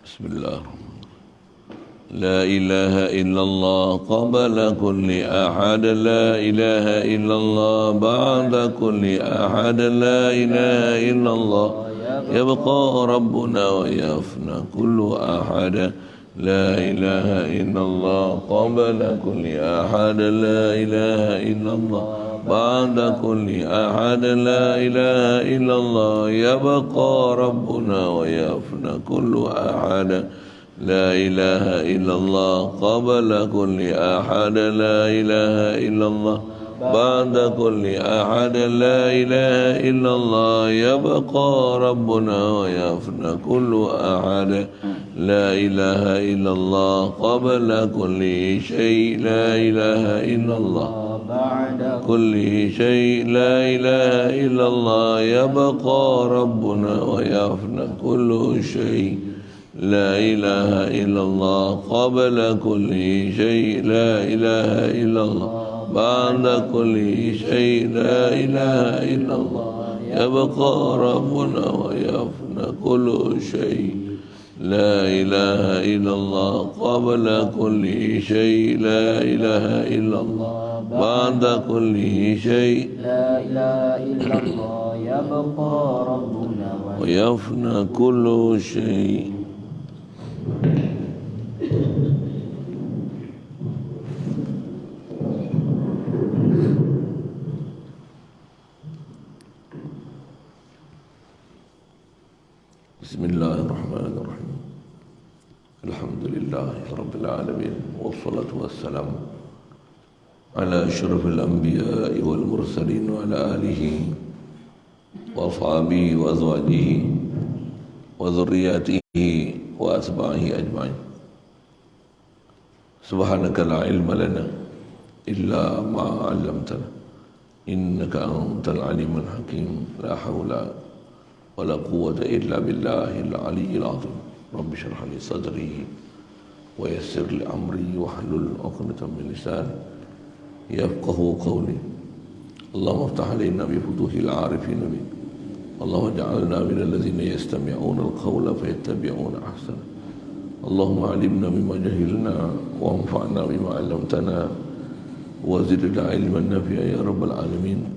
Bismillah. La ilaha illallah qabla kulli ahad. La ilaha illallah ba'da kulli ahad. La ilaha illallah yabqa rabbuna wa yafna kullu ahad. La ilaha illallah qabla kulli ahad. La ilaha illallah ba'da kulli ahad. La ilaha illallah yabqa rabbuna wa yafna kullu ahad. لا إله إلا الله قبل كل أحد. لا إله إلا الله بعد كل أحد. لا إله إلا الله يبقى ربنا ويفنى كل أحد. لا إله إلا الله قبل كل شيء. لا إله إلا الله بعد كل شيء. لا إله إلا الله يبقى ربنا ويفنى كل شيء. لا إله إلا الله قبل كل شيء. لا إله إلا الله بعد كل شيء. لا إله إلا الله يبقى ربنا ويفنى كل شيء. لا إله إلا الله قبل كل شيء. لا إله إلا الله بعد كل شيء. لا إله إلا الله يبقى ربنا ويفنى كل شيء. Bismillahirrahmanirrahim. Alhamdulillahi Rabbil Alamin. Wassalatu wassalamu ala ashrafil anbiya'i wal mursalin wa ala alihi wa ashabihi wa azwajihi wa dhurriyyatihi wa asbahihi ajma'in. Subhanaka la ilma lana illa ma 'allamtana innaka antal alimul hakim. La hawla wa la quwwata illa billahil aliyyil azim. Rabbi shrah li sadri wa yassir li amri wa hlul 'uqdatam min lisani yafqahu qawli. Allahumma iftah alaina bi futuhil 'arifin bi. Allahumma ij'alna minal ladzina yastami'una al-qawla fayattabi'una ahsana. Allahumma 'allimna mimma jahilna wa anfa'na bima 'allamtana wa zidna 'ilman nafi'a ya rabbal alamin.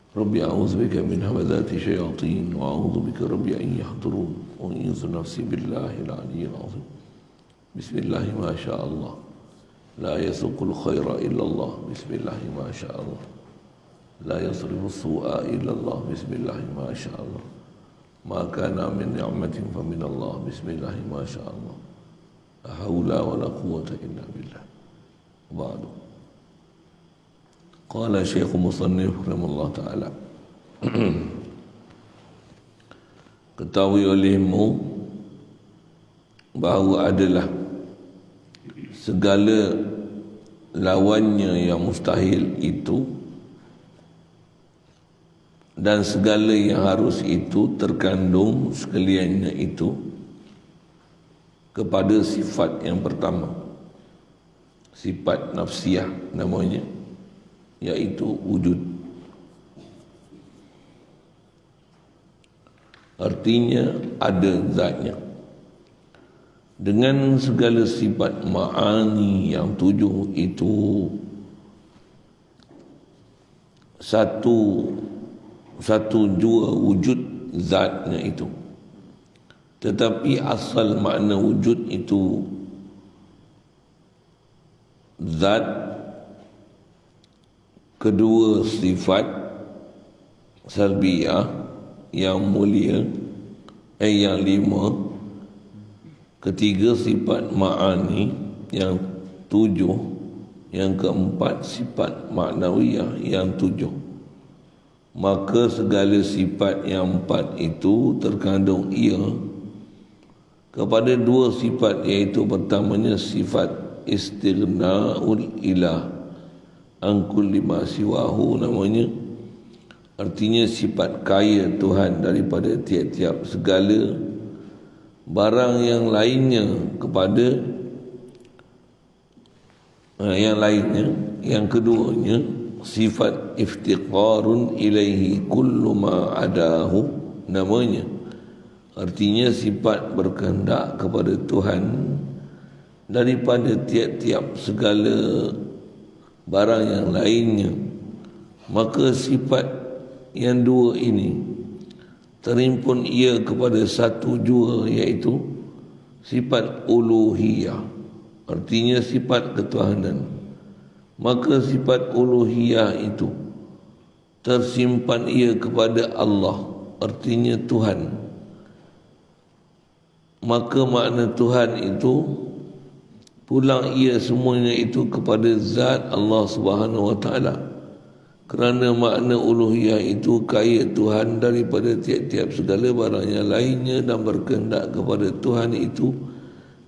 Rabbi a'udzu bika min hamazati syayatin wa a'udzu bika rabbi an yahdurun wa a'udzu nafsi billahi al-'aliyyil 'azim. Bismillah ma syaa Allah. La yasuqul khaira illa Allah. Bismillah ma syaa Allah. La yasrifu as-su'a illa Allah. Bismillah ma syaa Allah. Ma kana min ni'matin fa min Allah. Bismillah ma syaa Allah. La haula wa la quwwata illa billah. Ba'du. Qala Syekh Musannif rahimahullah ta'ala. Ketahui olehmu bahawa adalah segala lawannya yang mustahil itu dan segala yang harus itu terkandung sekaliannya itu kepada sifat yang pertama, sifat nafsiyah namanya, iaitu wujud. Artinya ada zatnya. Dengan segala sifat ma'ani yang tujuh itu, satu jua wujud zatnya itu. Tetapi asal makna wujud itu zat, kedua sifat salbiyah yang mulia, yang lima, ketiga sifat ma'ani yang tujuh, yang keempat sifat maknawiyah yang tujuh. Maka segala sifat yang empat itu terkandung ia kepada dua sifat, iaitu pertamanya sifat istighna'ul ilah an kulli ma siwahu namanya. Artinya sifat kaya Tuhan daripada tiap-tiap segala barang yang lainnya kepada yang lainnya. Yang keduanya sifat iftiqarun ilaihi kullu ma adahu namanya. artinya sifat berkehendak kepada Tuhan daripada tiap-tiap segala barang yang lainnya. Maka sifat yang dua ini terimpun ia kepada satu jua, iaitu sifat uluhiyah, artinya sifat ketuhanan. Maka sifat uluhiyah itu tersimpan ia kepada Allah, artinya Tuhan. Maka makna Tuhan itu pulang ia semuanya itu kepada zat Allah Subhanahu wa taala. Kerana makna uluhiyah itu kaya Tuhan daripada tiap-tiap segala barang yang lainnya dan berkehendak kepada Tuhan itu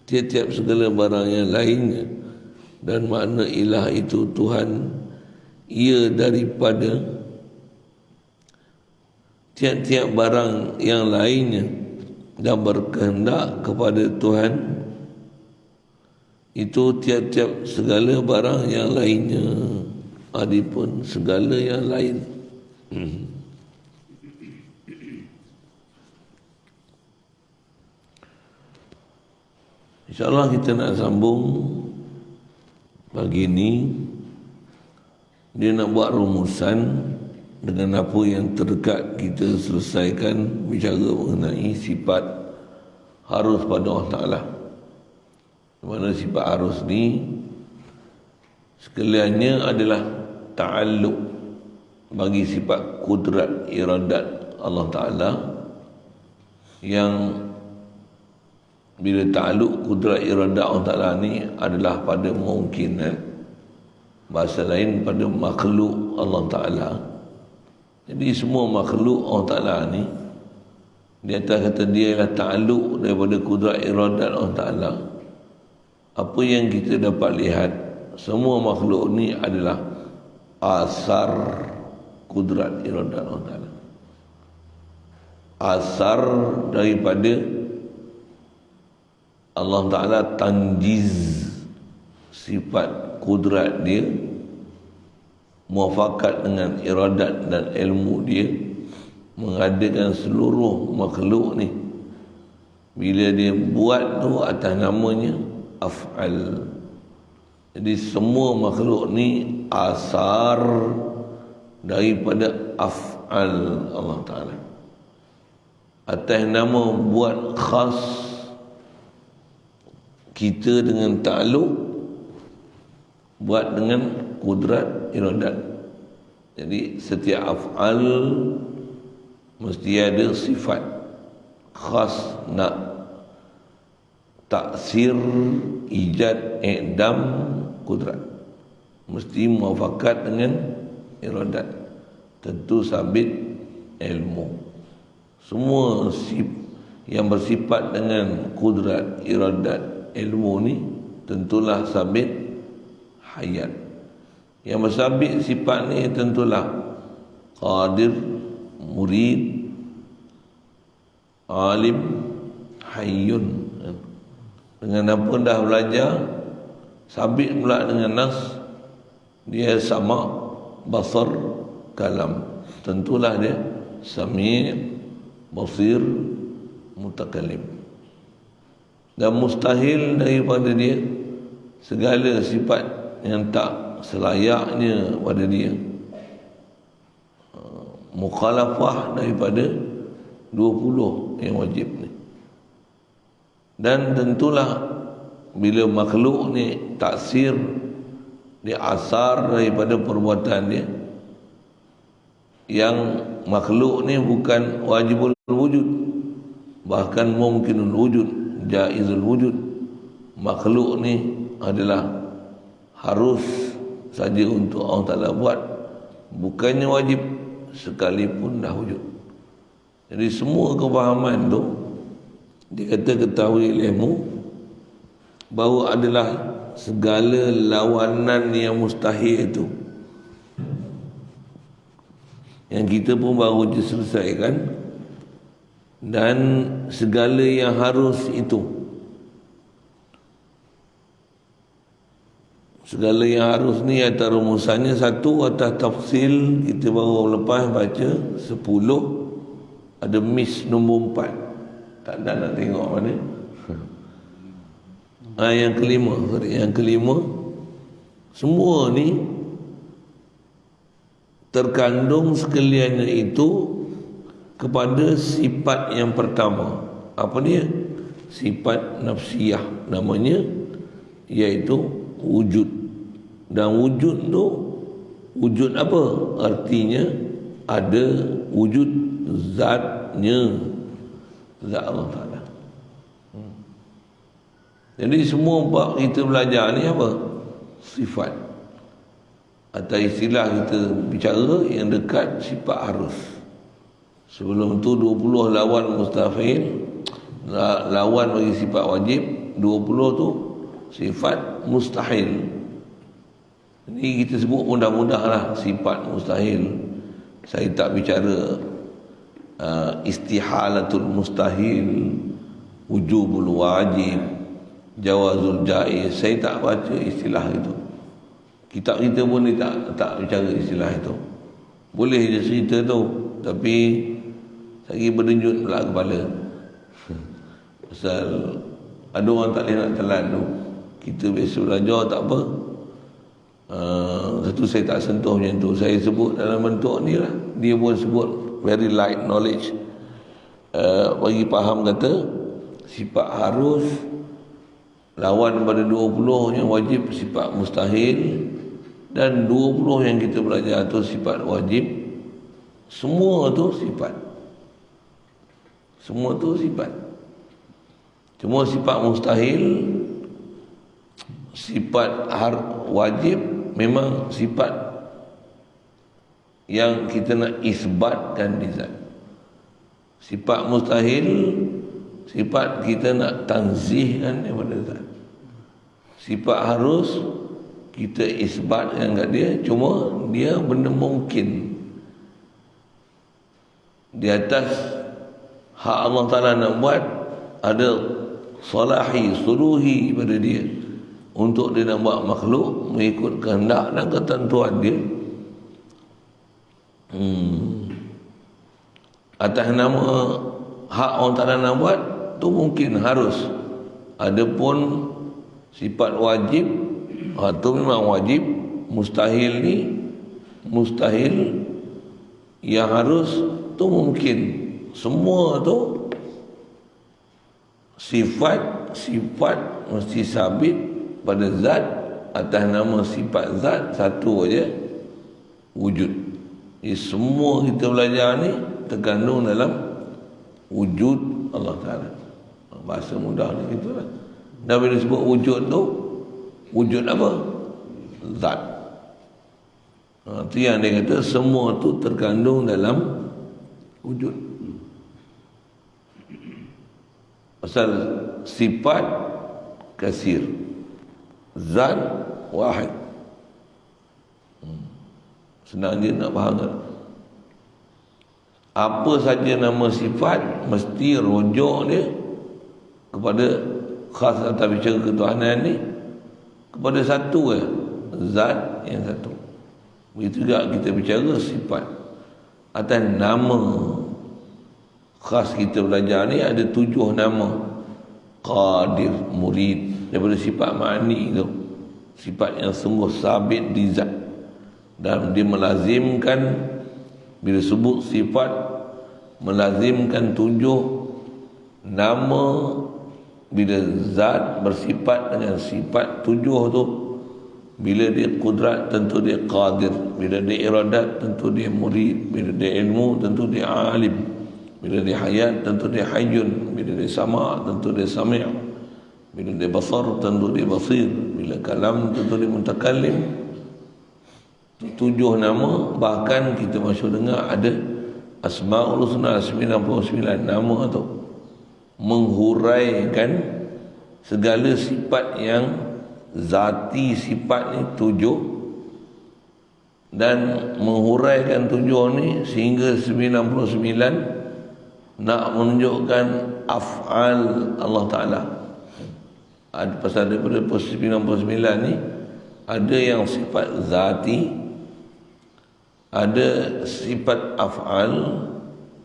tiap-tiap segala barang yang lainnya. Dan makna ilah itu Tuhan, ia daripada tiap-tiap barang yang lainnya dan berkehendak kepada Tuhan itu tiap-tiap segala barang yang lainnya, adipun segala yang lain. InsyaAllah kita nak sambung pagi ni. Dia nak buat rumusan dengan apa yang terdekat kita selesaikan bicara mengenai sifat harus pada Allah Ta'ala. Mana sifat harus ni sekaliannya adalah ta'alluq bagi sifat kudrat iradat Allah Ta'ala, yang bila ta'alluq kudrat iradat Allah Ta'ala ni adalah pada mungkinan, bahasa lain pada makhluk Allah Ta'ala. Jadi semua makhluk Allah Ta'ala ni, di atas kata dia ialah ta'alluq daripada kudrat iradat Allah Ta'ala. Apa yang kita dapat lihat, semua makhluk ni adalah asar kudrat iradat Allah Ta'ala, asar daripada Allah Ta'ala tanjiz sifat kudrat dia, muafakat dengan iradat dan ilmu dia, mengadakan seluruh makhluk ni. Bila dia buat tu atas namanya af'al. Jadi semua makhluk ni asar daripada af'al Allah Ta'ala, atas nama buat khas kita dengan ta'alluq, buat dengan kudrat iradat. Jadi setiap af'al mesti ada sifat khas nak taksir, ijad, i'dam, kudrat, mesti muafakat dengan iradat. Tentu sabit ilmu. Semua yang bersifat dengan kudrat, iradat, ilmu ni tentulah sabit hayat. Yang bersabit sifat ni tentulah qadir, murid, alim, hayyun. Dengan apa dah belajar, sabit pula dengan nas, dia sama, basar, kalam. Tentulah dia sami', basir, mutakallim. Dan mustahil daripada dia segala sifat yang tak selayaknya pada dia, mukhalafah daripada 20 yang wajib ni. Dan tentulah bila makhluk ni taksir, dia asar daripada perbuatan dia, yang makhluk ni bukan wajibul wujud, bahkan mungkinul wujud, jaizul wujud. Makhluk ni adalah harus saja untuk Allah Ta'ala buat, bukannya wajib sekalipun dah wujud. Jadi semua kefahaman tu dikata ketahui ilmu bahawa adalah segala lawanan yang mustahil itu, yang kita pun baru je selesaikan. Dan segala yang harus itu, segala yang harus ni atas rumusannya satu, atas tafsil kita baru lepas baca 10, ada mis nombor 4. Tak ada nak tengok mana. Yang kelima, semua ni terkandung sekaliannya itu kepada sifat yang pertama. Apa dia? Sifat nafsiyah namanya, iaitu wujud. Dan wujud tu, wujud apa? Artinya ada wujud zatnya, zat Allah Ta'ala. Jadi semua bab kita belajar ni apa? Sifat. Atau istilah kita bicara yang dekat, sifat harus. Sebelum tu 20 lawan mustahil, lawan bagi sifat wajib. 20 tu sifat mustahil. Ini kita sebut mudah-mudah lah sifat mustahil. Saya tak bicara istihalatul mustahil, wujubul wajib, jawazul jaiz. Saya tak baca istilah itu. Kitab kita pun ni tak bicara istilah itu. Boleh je cerita tu, tapi saya berdenjut pula kepala. Pasal ada orang tak boleh nak telan tu. Kita biasa belajar tak apa. Satu saya tak sentuh macam tu. Saya sebut dalam bentuk ni lah. Dia pun sebut very light knowledge. Bagi faham kata sifat harus lawan pada 20 yang wajib sifat mustahil, dan 20 yang kita belajar tu sifat wajib. Semua tu sifat. Semua tu sifat. Cuma sifat mustahil, sifat wajib memang sifat yang kita nak isbatkan di zat. Sifat mustahil, sifat kita nak tanzihkan daripada zat. Sifat harus kita isbatkan kat dia, cuma dia benda mungkin di atas hak Allah Ta'ala nak buat. Ada salahi, suluhi pada dia untuk dia nak buat makhluk mengikut kehendak dan ketentuan dia. Atas nama hak orang Ta'ala nak buat tu mungkin harus. Adapun sifat wajib, tu memang wajib. Mustahil ni, mustahil. Yang harus tu mungkin. Semua tu sifat mesti sabit pada zat. Atas nama sifat zat satu aja, wujud. Jadi semua kita belajar ni terkandung dalam wujud Allah Ta'ala. Bahasa mudah ni gitulah. Dan bila sebut wujud tu, wujud apa? Zat. Itu yang dia kata semua tu terkandung dalam wujud. Pasal sifat kasir, zat wahid. Senang je nak faham tak? Apa saja nama sifat mesti rujuk dia kepada khas atau bicara ketuhanan ni kepada satu zat yang satu. Begitu juga kita bicara sifat atas nama khas kita belajar ni ada 7 nama. Qadir, murid, daripada sifat ma'ni tu, sifat yang sungguh sabit di zat. Dan dia melazimkan, bila sebut sifat, melazimkan 7 nama. Bila zat bersifat dengan sifat 7 tu, bila dia kudrat tentu dia qadir, bila dia iradat tentu dia murid, bila dia ilmu tentu dia alim, bila dia hayat tentu dia hayyun, bila dia sama' tentu dia sami', bila dia basar tentu dia basir, bila kalam tentu dia mutakallim. 7 nama. Bahkan kita masuk dengar ada Asma'ul Husna, 99 nama tu, menghuraikan segala sifat yang zati sifat ni 7, dan menghuraikan 7 ni sehingga 99 nak menunjukkan af'al Allah Ta'ala. Pasal daripada 99 ni ada yang sifat zati, ada sifat af'al,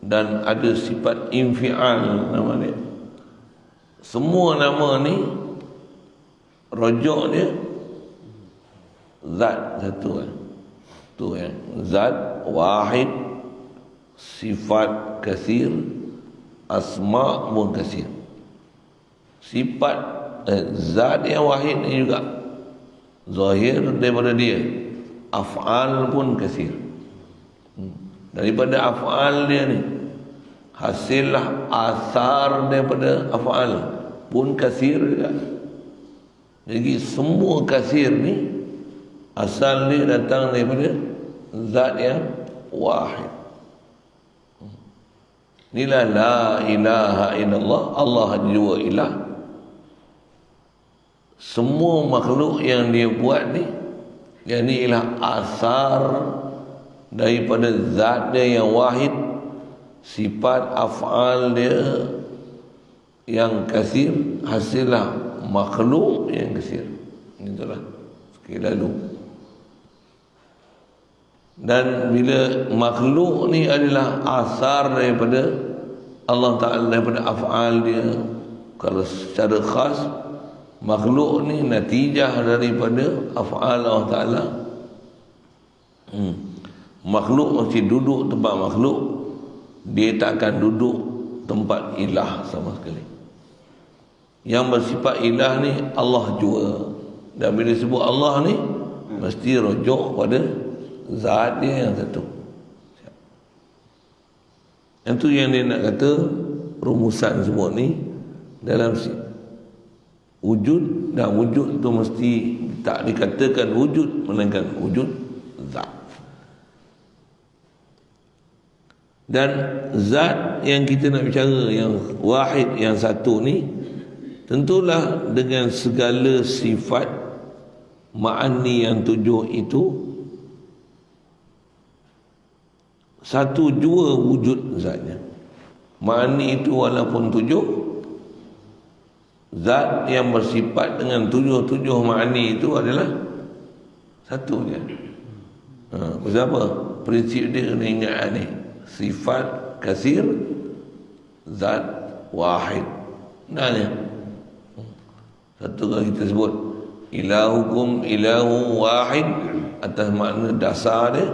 dan ada sifat infial nama dia. Semua nama ni rujuk dia zat satu kan. Tu ya. Zat wahid, sifat kathir, asma' pun kathir. Sifat zat yang wahid ni juga zahir daripada dia, af'al pun kathir. Daripada af'al dia ni hasillah asar daripada af'al pun kathir juga. Jadi semua kathir ni asal dia datang daripada zat yang wahid. Inilah la ilaha illallah, Allah jua ilah. Semua makhluk yang dia buat ni, yang ni ialah asar daripada zat dia yang wahid, sifat af'al dia yang kasir, hasillah makhluk yang kasir. Itulah sekali lalu. Dan bila makhluk ni adalah asar daripada Allah Ta'ala, daripada af'al dia, kalau secara khas makhluk ni natijah daripada af'al Allah Ta'ala. Makhluk mesti duduk tempat makhluk, dia tak akan duduk tempat ilah sama sekali. Yang bersifat ilah ni Allah jua. Dan bila sebut Allah ni mesti rujuk pada zat dia yang satu. Yang tu yang dia nak kata rumusan semua ni dalam wujud, dan wujud tu mesti tak dikatakan wujud melainkan wujud zat. Dan zat yang kita nak bicara, yang wahid, yang satu ni, tentulah dengan segala sifat ma'ani yang 7 itu, satu jua wujud zatnya. Ma'ani itu walaupun 7, zat yang bersifat dengan 7 ma'ani itu adalah satu je. Pasal apa? Prinsip dia kena ingat ni. Sifat kasir, zat wahid. Nanya satu kali kita sebut ilahukum ilahu wahid, atas makna dasar dia.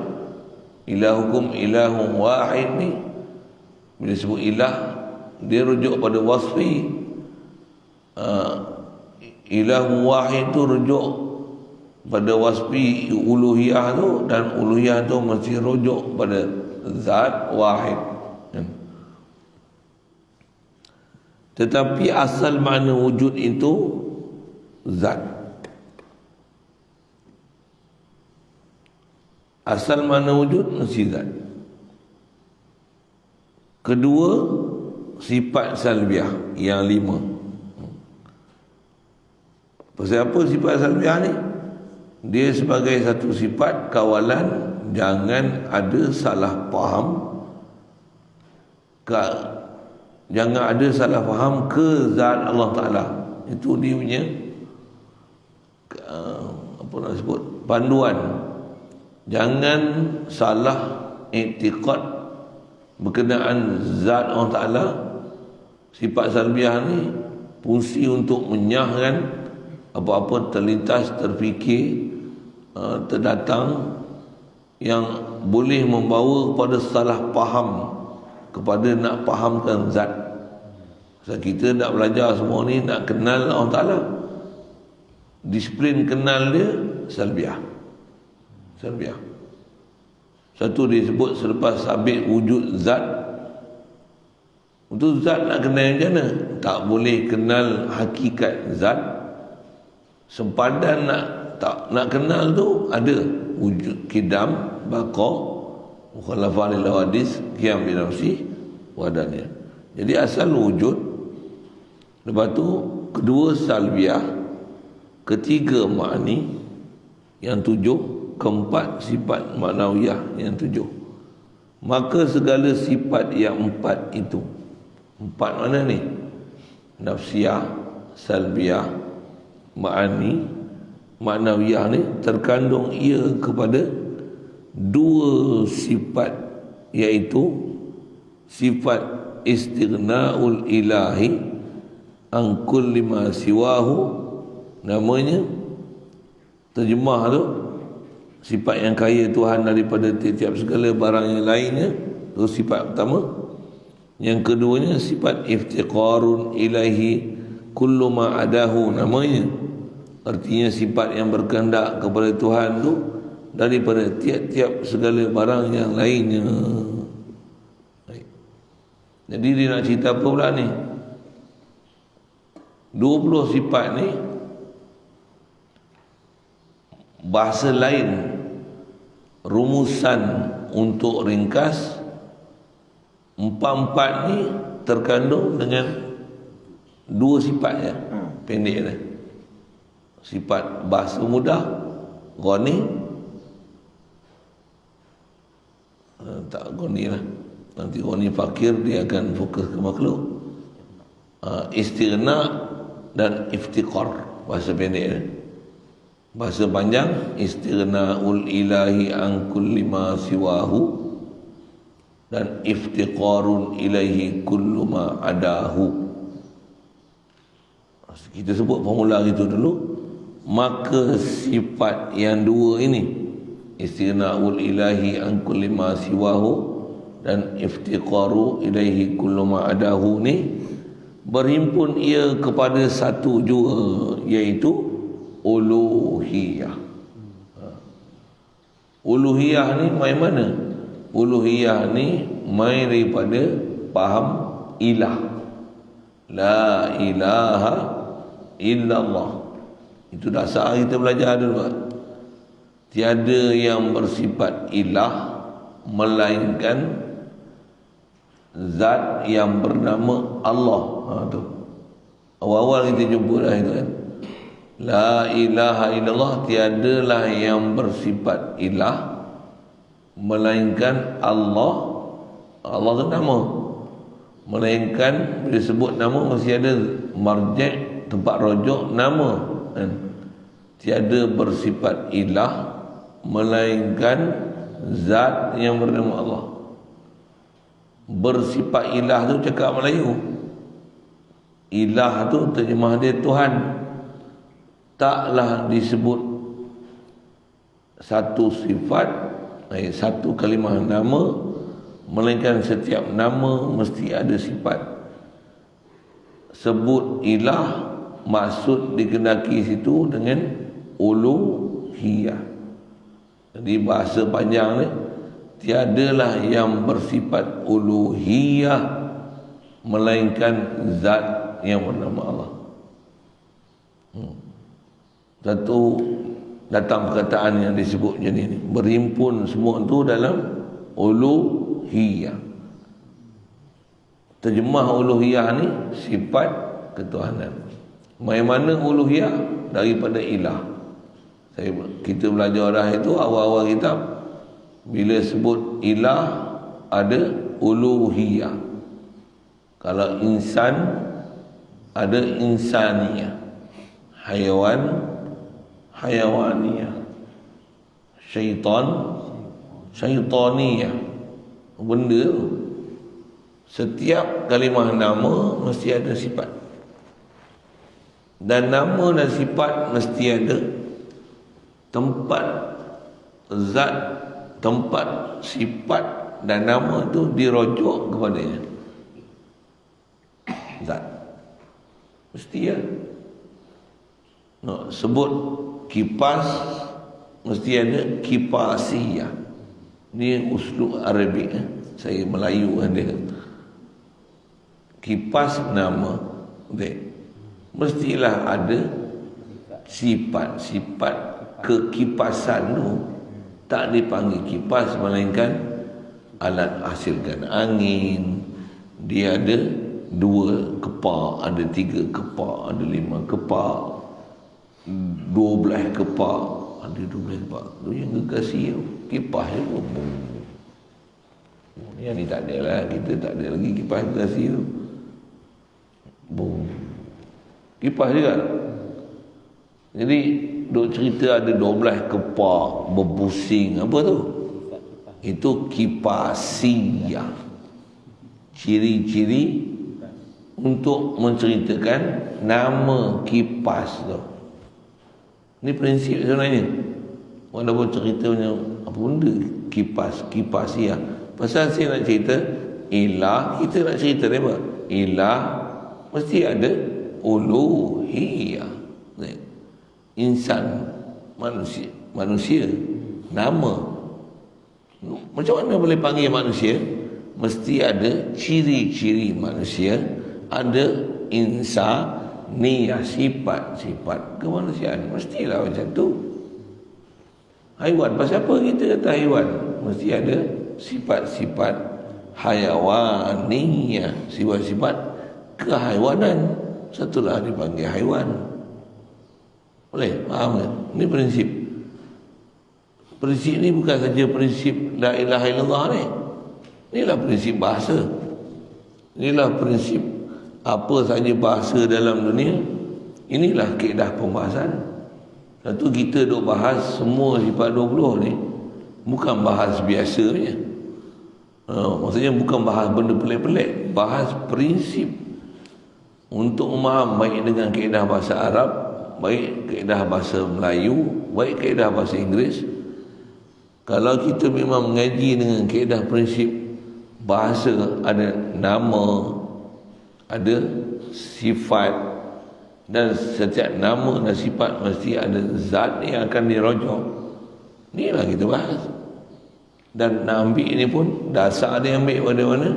Ilahukum ilahu wahid ni, bila sebut ilah, dia rujuk pada wasfi. Ilahu wahid tu rujuk pada wasfi uluhiyah tu, dan uluhiyah tu mesti rujuk pada zat wahid. Tetapi asal makna wujud itu zat. Asal makna wujud mesti zat. Kedua, sifat salbiah yang 5. Pasal apa sifat salbiah ni? Dia sebagai satu sifat kawalan jangan ada salah faham, jangan ada salah faham ke zat Allah Ta'ala. Itu dia punya apa nak sebut, panduan. Jangan salah i'tiqad berkenaan zat Allah Ta'ala. Sifat salbiah ni fungsi untuk menyahkan apa-apa terlintas, terfikir, terdatang yang boleh membawa kepada salah faham, kepada nak fahamkan zat. Sebab kita nak belajar semua ni, nak kenal Allah Ta'ala, disiplin kenal dia salbiah. Salbiah satu disebut selepas sabit wujud zat. Untuk zat nak kenal macam mana? Tak boleh kenal hakikat zat. Sempadan nak kenal tu ada wujud kidam, baqa, mukhalafah lil hawadis, qiyam bi nafsi, wadaniyah. Jadi asal wujud, lepas tu kedua salbiah, ketiga ma'ani yang 7, keempat sifat maknawiyah yang 7. Maka segala sifat yang 4 itu, 4 mana ni? Nafsiyah, salbiah, ma'ani, maknawiyah ni terkandung ia kepada 2 sifat, iaitu sifat istighna'ul ilahi an kulli ma siwahu, namanya terjemah tu sifat yang kaya Tuhan daripada tiap-tiap segala barang yang lainnya. Itu sifat pertama. Yang keduanya sifat iftiqarun ilaihi kullu ma adahu, namanya artinya sifat yang berkehendak kepada Tuhan tu daripada tiap-tiap segala barang yang lainnya. Jadi dia nak cerita apa pula ni? 20 sifat ni bahasa lain, rumusan untuk ringkas empat-empat ni terkandung dengan dua sifat je, pendek ni. Sifat bahasa mudah, ghani, tak ghani lah, nanti ghani fakir dia akan fokus ke makhluk. Istighna dan iftiqar, bahasa pendek ni. Bahasa panjang istighna'ul ilahi an kulli ma siwahu dan iftiqarun ilaihi kullu ma adahu. Kita sebut formula itu dulu. Maka sifat yang dua ini, istighna'ul ilahi an kulli ma siwahu dan iftiqaru ilaihi kullu ma adahu ni berhimpun ia kepada satu jua, iaitu uluhiyah. Uluhiyah ni mai mana? Uluhiyah ni mai daripada faham ilah. La ilaha illallah. Itu dasar kita belajar dulu. Tiada yang bersifat ilah melainkan zat yang bernama Allah. Tu awal-awal kita jumpa dah itu kan. La ilaha illallah, tiadalah yang bersifat ilah melainkan Allah. Allah tu nama, melainkan bila sebut nama mesti ada marja', tempat rujuk nama kan? Tiada bersifat ilah melainkan zat yang bernama Allah. Bersifat ilah tu cakap Melayu, ilah tu terjemah dia Tuhan. Taklah disebut satu sifat, satu kalimah nama, melainkan setiap nama mesti ada sifat. Sebut ilah, maksud dikehendaki situ dengan uluhiyah. Jadi bahasa panjang ni, tiadalah yang bersifat uluhiyah melainkan zat yang bernama Allah. Satu datang perkataan yang disebut jadi ni, berhimpun semua itu dalam uluhiyah. Terjemah uluhiyah ni sifat ketuhanan. Mai mana uluhiyah? Daripada ilah. Kita belajar dah itu awal-awal kitab. Bila sebut ilah ada uluhiyah. Kalau insan ada insaniyah, haiwan hayawaniyah, syaitan syaitaniyah. Benda tu setiap kalimah nama mesti ada sifat, dan nama dan sifat mesti ada tempat zat, tempat sifat dan nama tu dirujuk kepadanya. Zat mesti ya. Nak sebut kipas mesti ada kipasiyah. Ni uslub Arabik saya Melayu kan dia. Kipas nama dia mestilah ada sifat kekipasan tu. Tak dipanggil kipas melainkan alat hasilkan angin. Dia ada 2 kepak, ada 3 kepak, ada 5 kepak, 12 kepak, ada 12 kepak. Tu yang gegasi tu, kipas je pun. Yang ni tak ada lah, kita tak ada lagi kipas gegasi tu. Kipas juga. Jadi duk cerita ada 12 kepak berpusing, apa tu? Itu kipasiyah. ciri-ciri untuk menceritakan nama kipas tu. Ni prinsip sebenarnya. Walaupun ceritanya apa benda kipas ya. Pasal saya nak cerita ilah, kita nak cerita dia apa? Ilah mesti ada uluhiyah. Insan, manusia, nama. Macam mana boleh panggil manusia? Mesti ada ciri-ciri manusia, ada insaniyah, sifat-sifat kemanusiaan. Mestilah macam tu. Haiwan, pasal apa kita kata haiwan? Mesti ada sifat-sifat hayawaniyah, sifat-sifat kehaiwanan. Satulah dipanggil haiwan. Boleh? Faham tak? Ini prinsip. Prinsip ni bukan saja prinsip la ilaha illallah ni. Inilah prinsip bahasa. Inilah prinsip apa saja bahasa dalam dunia. Inilah kaedah pembahasan. Satu, kita duk bahas semua sifat 20 ni bukan bahas biasanya. Maksudnya bukan bahas benda pelik-pelik, bahas prinsip untuk memaham baik dengan kaedah bahasa Arab, baik kaedah bahasa Melayu, baik kaedah bahasa Inggeris. Kalau kita memang mengaji dengan kaedah prinsip bahasa, ada nama, ada sifat, dan setiap nama dan sifat mesti ada zat yang akan dirujuk. Inilah kita bahas. Dan nak ambil ini pun dasar dia ambil pada mana?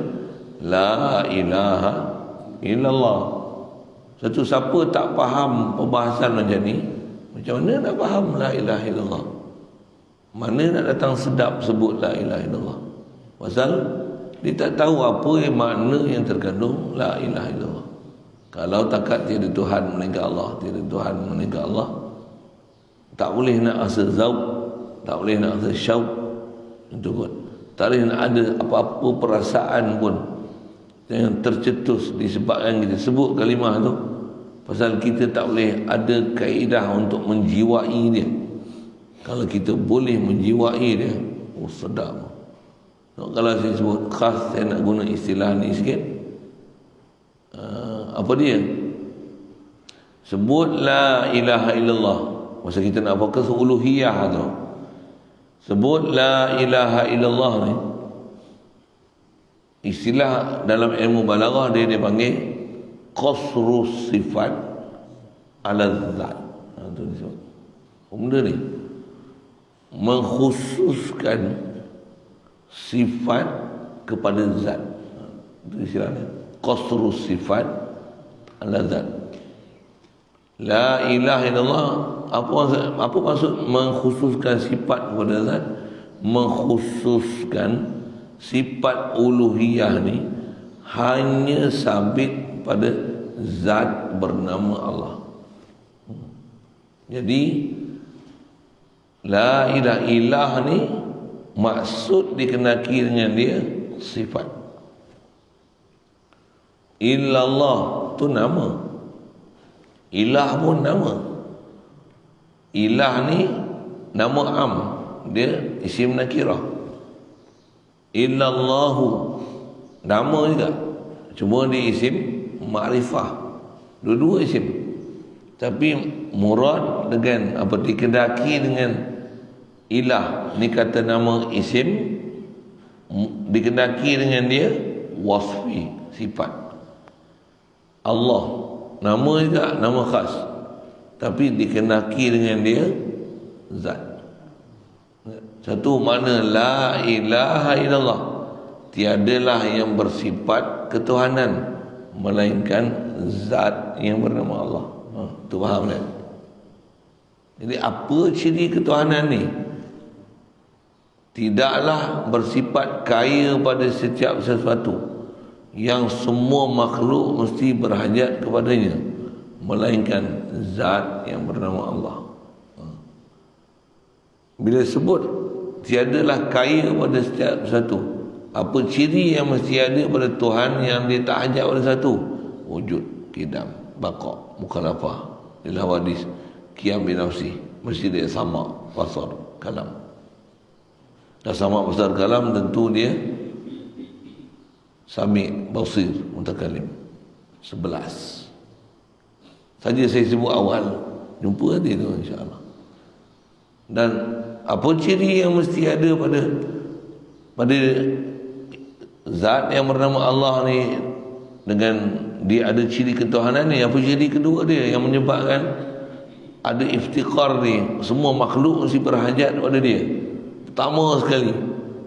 La ilaha illallah. Satu siapa tak faham pembahasan macam ni, macam mana nak faham la ilaha illallah? Mana nak datang sedap sebut la ilaha illallah? Pasal dia tak tahu apa yang makna yang terkandung la ilaha illallah. Kalau takat tiada Tuhan melainkan Allah, tiada Tuhan melainkan Allah, tak boleh nak rasa zauq, tak boleh nak rasa syauq. Itu pun tak boleh nak ada apa-apa perasaan pun yang tercetus disebabkan kita sebut kalimah tu. Pasal kita tak boleh ada kaedah untuk menjiwai dia. Kalau kita boleh menjiwai dia, oh sedap. So, kalau saya sebut khas, saya nak guna istilah ni sikit. Apa dia? Sebut la ilaha illallah. Masa kita nak fokus uluhiyah tu, sebut la ilaha illallah ni, istilah dalam ilmu balaghah dia dipanggil qasrus sifat ala zat. Itu disebut. Benda ni mengkhususkan sifat kepada zat. Itu istilahnya qasrus sifat ala zat. La ilaha illallah, apa maksud mengkhususkan sifat kepada zat? Mengkhususkan sifat uluhiyah ni hanya sabit pada zat bernama Allah. Jadi la ilaha ilah ni maksud dikenaki dengan dia sifat. Illallah tu nama. Ilah pun nama. Ilah ni nama am, dia isim nakirah. Illallahu nama juga, cuma dia isim ma'rifah. Dua-dua isim. Tapi murad dengan apa, dikendaki dengan ilah ni kata nama isim, dikendaki dengan dia wasfi, sifat. Allah nama juga, nama khas, tapi dikendaki dengan dia zat. Satu makna la ilaha illallah, tiadalah yang bersifat ketuhanan melainkan zat yang bernama Allah. Tu faham tak? Jadi apa ciri ketuhanan ni? Tidaklah bersifat kaya pada setiap sesuatu yang semua makhluk mesti berhajat kepadanya, melainkan zat yang bernama Allah. Bila sebut tiadalah kaya pada setiap sesuatu, apa ciri yang mesti ada pada Tuhan yang dia tak hajat pada satu? Wujud, qidam, baqa, mukhalafah, lil hawadis, qiyam bi nafsi. Mesti dia sama, basar, kalam. Dan sama basar kalam tentu dia Sami', basir, mutakalim. 11 saja saya sebut awal. Jumpa nanti tu insya-Allah. Dan apa ciri yang mesti ada pada zat yang bernama Allah ni, dengan dia ada ciri ketuhanan ni, apa ciri kedua dia yang menyebabkan ada iftiqar ni, semua makhluk mesti berhajat kepada dia. Pertama sekali,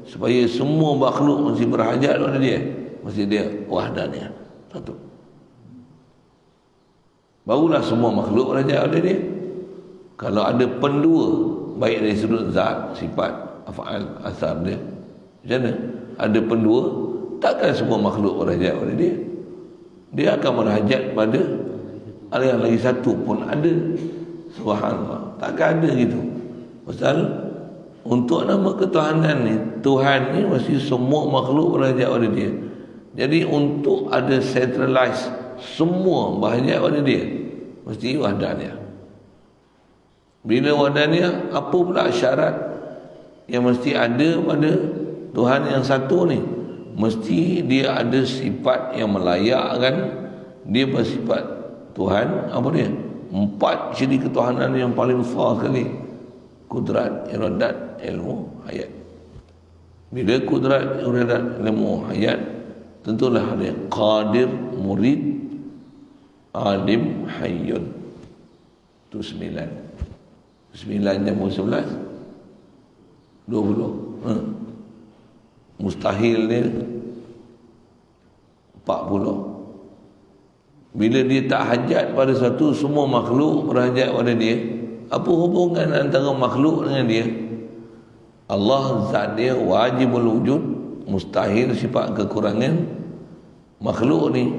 supaya semua makhluk mesti berhajat kepada dia, mesti dia wahdaniyah. Satu. Barulah semua makhluk berhajat kepada dia. Kalau ada pendua, baik dari sudut zat, sifat, af'al, asar dia, macam mana? Ada pendua, takkan semua makhluk berhajat kepada dia. Dia akan berhajat pada ada yang lagi satu pun ada. Subhanallah, takkan ada gitu. Pasal untuk nama ketuhanan ni, Tuhan ni mesti semua makhluk berhajat pada dia. Jadi untuk ada centralize semua berhajat pada dia, mesti wahdaniyah. Bila wahdaniyah, apa pula syarat yang mesti ada pada Tuhan yang satu ni? Mesti dia ada sifat yang melayakkan dia bersifat Tuhan. Apa dia? 4 ciri ketuhanan yang paling besar sekali: kudrat, iradat, ilmu, hayat. Bila kudrat, iradat, ilmu, hayat, tentulah dia qadir, murid, alim, hayyun. Itu 9 jambung 11 20. Mustahil dia 40. Bila dia tak hajat pada satu, semua makhluk berhajat pada dia. Apa hubungan antara makhluk dengan dia? Allah zat dia wajibul wujud, mustahil sifat kekurangan. Makhluk ni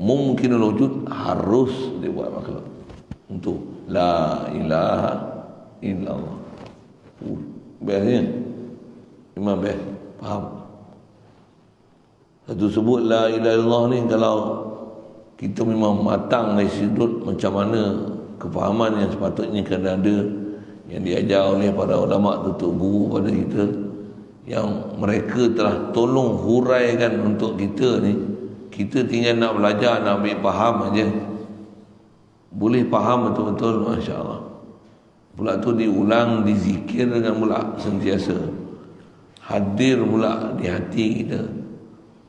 mungkinul wujud, harus dibuat makhluk. Untuk la ilaha illallah. Bestnya Imam best faham. Satu sebut la ilaha illallah ni, kalau kita memang matang dari sudut macam mana kefahaman yang sepatutnya kena ada, yang diajar oleh para ulama tutup guru pada kita, yang mereka telah tolong huraikan untuk kita ni, kita tinggal nak belajar, nak ambil faham aja. Boleh faham betul-betul, masya-Allah. Pula tu diulang, dizikirkan pula sentiasa. Hadir pula di hati kita.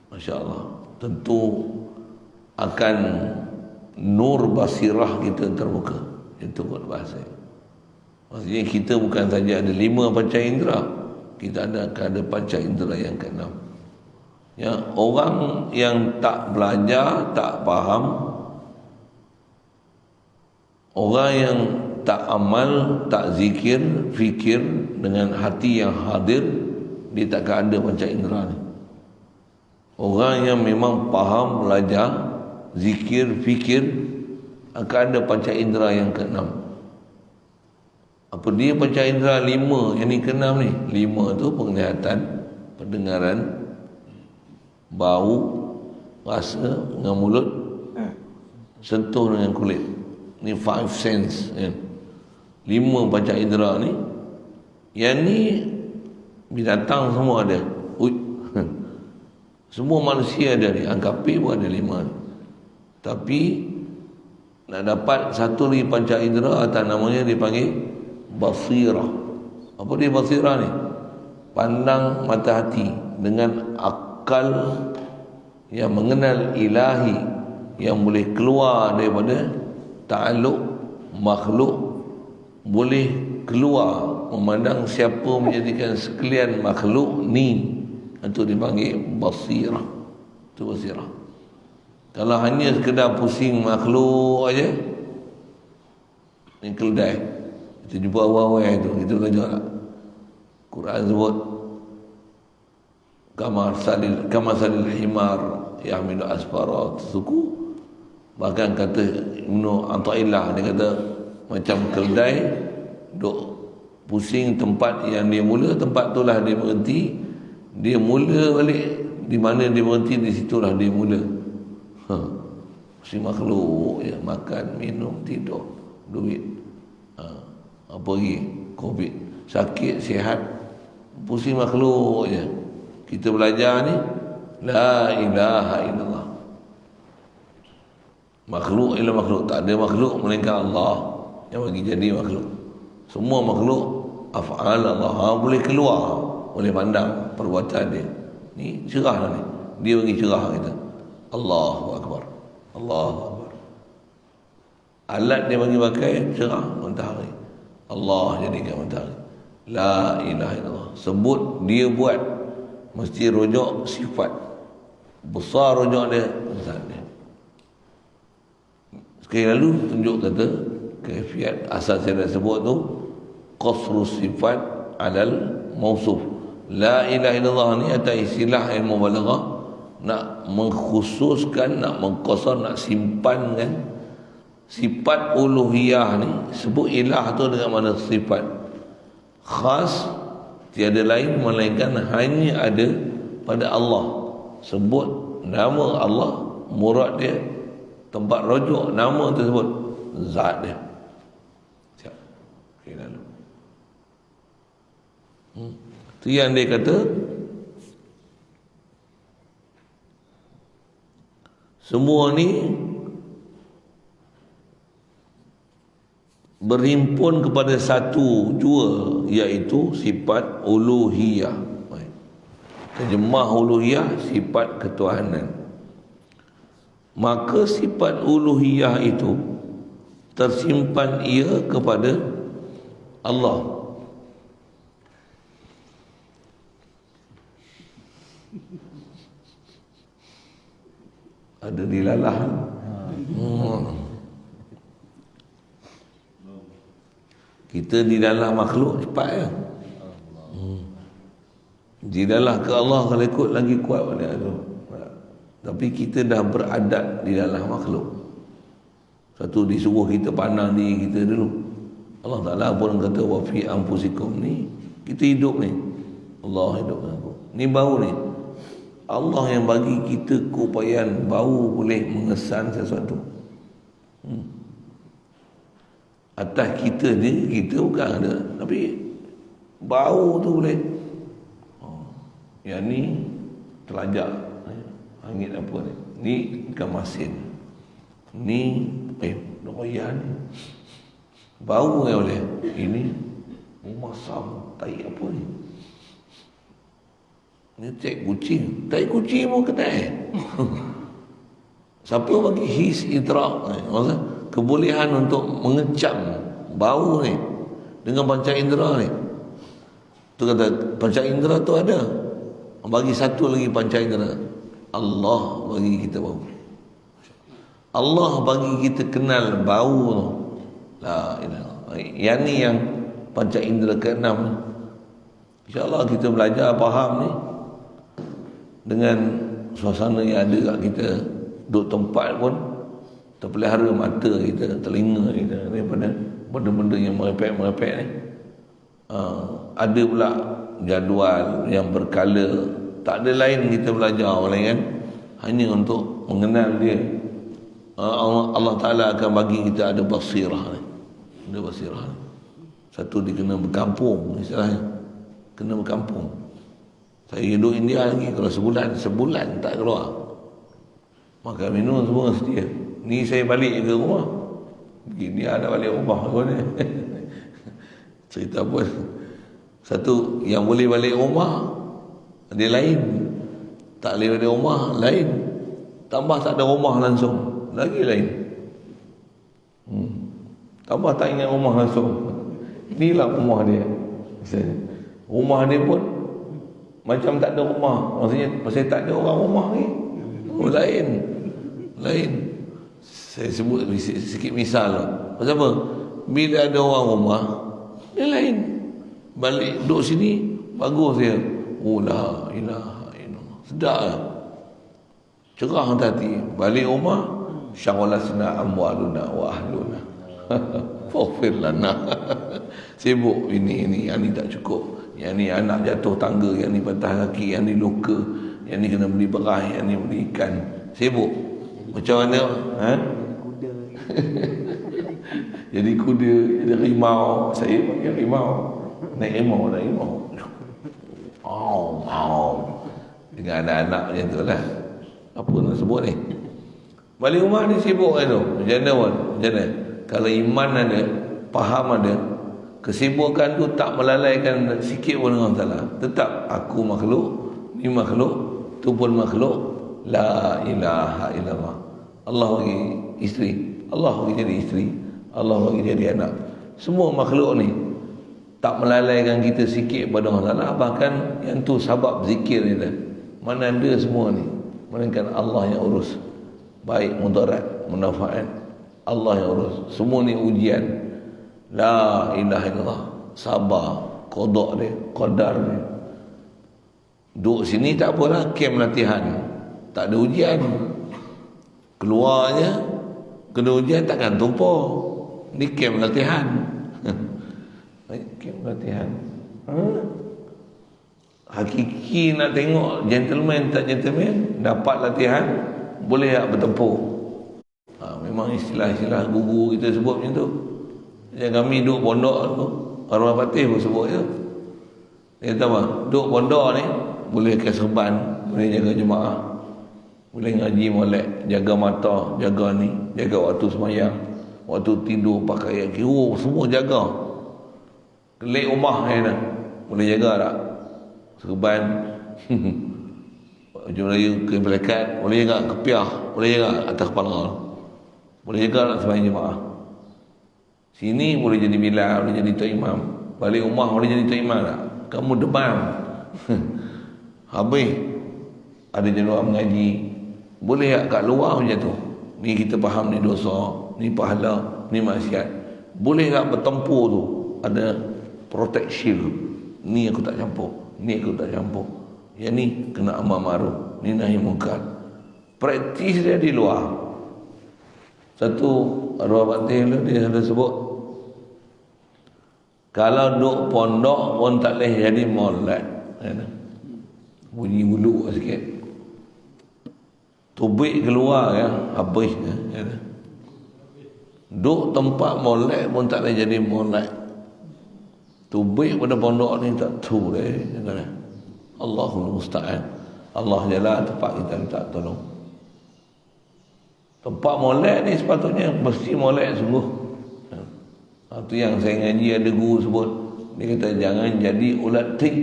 Masya-Allah. Tentu akan nur basirah kita terbuka. Itu buat bahasa. Maksudnya kita bukan saja ada 5 panca indera, kita akan ada panca indera yang ke-6. Ya, orang yang tak belajar, tak faham, orang yang tak amal, tak zikir, fikir dengan hati yang hadir, dia takkan ada panca indera ni. Orang yang memang faham, belajar, zikir, fikir, akan ada panca indera yang ke-6. Apa dia panca indera 5 yang ni ke-6 ni? 5 tu penglihatan, pendengaran, bau, rasa dengan mulut, sentuh dengan kulit. Ni 5 sense kan? 5 panca indera ni. Yang ni binatang semua ada. Semua manusia ada ni. Angkapi pun ada 5. Tapi nak dapat satu lagi panca indera, atas namanya dipanggil basirah. Apa dia basirah ni? Pandang mata hati dengan akal yang mengenal ilahi, yang boleh keluar daripada ta'alluq makhluk, boleh keluar memandang siapa menjadikan sekalian makhluk ni. Itu dipanggil basirah. Itu basirah. Kalau hanya sekedar pusing makhluk aja, ni keledai, kita jumpa awal-awal itu, kita belajar tak? Quran sebut kama salil himar yahmilu asfara suku. Bahkan kata Ibnu Athaillah, dia kata macam keledai duk pusing tempat yang dia mula, tempat itulah dia berhenti. Dia mula balik di mana dia berhenti, di situlah dia mula. Si makhluk ya, makan, minum, tidur, duit, apa lagi, covid, sakit, sihat, pusing makhluk je. Kita belajar ni La ilaha illallah. Makhluk ialah makhluk. Tak ada makhluk melainkan Allah yang bagi jadi makhluk. Semua makhluk af'al Allah. Boleh keluar, boleh pandang perbuatan dia. Ni cerah lah ni. Dia bagi cerah kita. Allahu Akbar. Allahu Akbar. Alat dia bagi pakai cerah matahari. Allah jadikan matahari. La ilaha illallah. Sebut dia buat, mesti rujuk sifat. Besar rujuk dia, besar dia. Sekali lalu tunjuk kata kaifiat asal saya dah sebut tu, qasru sifat alal mausuf. La ilaha illallah ni atas istilah ilmu balaghah, nak mengkhususkan, nak mengqasar, nak simpankan sifat uluhiyah ni. Sebut ilah tu dengan mana sifat khas, tiada lain melainkan hanya ada pada Allah. Sebut nama Allah, murad dia, tempat rujuk nama tersebut, zat dia. Siap. Okay, lalu. Itu yang dia kata semua ni berhimpun kepada satu jua, iaitu sifat uluhiyah. Terjemah uluhiyah, sifat ketuhanan. Maka sifat uluhiyah itu tersimpan ia kepada Allah. Ada dilalah. Kita dilalah makhluk cepat ya. Dilalah ke Allah kalau ikut lagi kuat pada tu. Tapi kita dah beradat di dalam makhluk. Satu disuruh kita pandang diri kita dulu. Allah Ta'ala pun kata wa fi anfusikum ni, kita hidup ni. Allah hidup aku. Ni bau ni. Allah yang bagi kita keupayaan bau boleh mengesan sesuatu. Atas kita ni, kita bukan ada, tapi bau tu boleh. Yang ni telajak. Angin apa ni? Ni ikan masin. Ni doyan. Bau yang boleh. Ini masam tai apa ni? Ni tai kucing. Tai kucing pun kena. Siapa bagi his idrak? Maksudnya kebolehan untuk mengecam bau ni dengan panca indera ni. Tu kata panca indera tu ada. Bagi satu lagi panca indera. Allah bagi kita bau. Allah bagi kita kenal bau. La ilaha. Yang ni yang panca indera ke-6. InsyaAllah kita belajar faham ni dengan suasana yang ada kat kita. Duduk tempat pun terpelihara mata kita, telinga kita daripada benda-benda yang merepek-merepek ni. Ada pula jadual yang berkala. Tak ada lain kita belajar melainkan hanya untuk mengenal dia. Allah Ta'ala akan bagi kita ada basirah ni. Ada basirah ni. Satu dia kena berkampung istilahnya. Kena berkampung. Saya hidup India lagi, kalau sebulan tak keluar. Makan minum semua setia. Ni saya balik ke rumah. Begini ada balik rumah pun ni. Cerita pun. Satu yang boleh balik rumah, dia lain. Tak boleh balik rumah, lain. Tambah tak ada rumah langsung, lagi lain. Tambah tak ingat rumah langsung. Inilah rumah dia. Rumah dia pun macam tak ada rumah. Maksudnya pasal tak ada orang rumah ni. Lain. Saya sebut sikit misal lah. Pasal apa? Bila ada orang rumah, dia lain. Balik duduk sini, bagus dia. Oh la ilaha illallah. Sedap lah. Cerah hati. Balik rumah, syaghalasna amwaluna wa ahluna. Faghfir lana. Sibuk ini, yang ni tak cukup. Yang ni anak jatuh tangga, yang ni patah kaki, yang ni luka, yang ni kena beli beras, yang ni beli ikan. Sibuk. Macam mana? Jadi kuda, jadi rimau. Saya panggil rimau. Naik rimau. dengan anak-anak macam tu lah. Apa nak sebut ni? Balik rumah ni sibuk kan tu. Macam mana pun? Macam mana? Kalau iman ada, faham ada, kesibukan tu tak melalaikan sikit pun dengan Allah. Tetap aku makhluk, ni makhluk, tu pun makhluk. La ilaha illallah. Allah bagi isteri, Allah bagi jadi isteri, Allah bagi jadi anak. Semua makhluk ni tak melalaikan kita sikit pada Allah. Bahkan yang tu sebab zikir kita. Mana ada semua ni, melainkan Allah yang urus. Baik mudarat, manfaat, Allah yang urus. Semua ni ujian. La ilaha illallah. Sabar, qada dia, qadar dia. Duduk sini tak apalah, kem latihan. Tak ada ujian. Keluarnya kena ujian takkan tumpah. Ni kem latihan. Kem latihan. Hakiki nak tengok gentleman tak gentleman, dapat latihan, boleh tak bertempur. Memang istilah-istilah guru kita sebut macam tu. Macam kami duduk pondok tu, Arwah Fatih pun sebut je. Dia kata apa? Duduk pondok ni boleh keserban, boleh jaga jemaah, boleh ngaji molek, jaga mata, jaga ni, jaga waktu semayang, waktu tidur, pakai kira, semua jaga. Kelik rumah ni dah, boleh jaga tak? Serban baju Melayu ke pelekat, boleh jaga kepiah, boleh jaga atas kepala, boleh jaga nak sembahyang jemaah. Sini boleh jadi bilal, boleh jadi tok imam. Balik rumah boleh jadi tok imam tak? Kamu demam. Habis ada jadual mengaji, boleh tak kat luar macam tu? Ni kita faham ni dosa, ni pahala, ni maksiat. Boleh tak bertempur tu? Ada protect shield. Ni aku tak campur, ni aku tak campur. Yang ni kena amar ma'ruf, ni nahi munkar. Praktis dia di luar. Satu arwah batin dia ada sebut, kalau duk pondok pun tak boleh jadi molek. Bunyi bulu sikit, tubik keluar ya, habis ya. Duk tempat molek pun tak boleh jadi molek. Tubik pada pondok ni tak tu deh. Allahul musta'an. Allah jalan tempat kita minta tolong. Tempat molek ni sepatutnya mesti molek sungguh. Itu yang saya ngaji ada guru sebut. Dia kata jangan jadi ulat taik.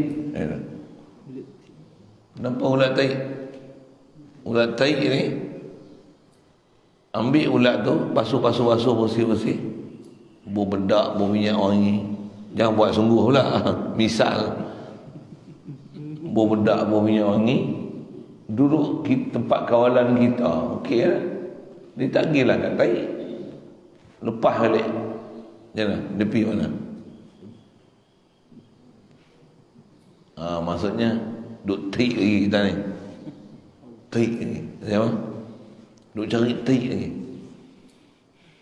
Kenapa ulat taik? Ulat taik ni ambil ulat tu, basuh bersih-bersih. Berbedak, berminyak wangi. Jangan buat sungguh pula. Misal berbedak, berminyak wangi, duduk tempat kawalan kita, okey lah. Dia tak gila kat taik, lepas balik. Jangan dia pergi mana? Maksudnya duk taik lagi kita ni. Taik lagi. Siapa? Duk cari taik lagi.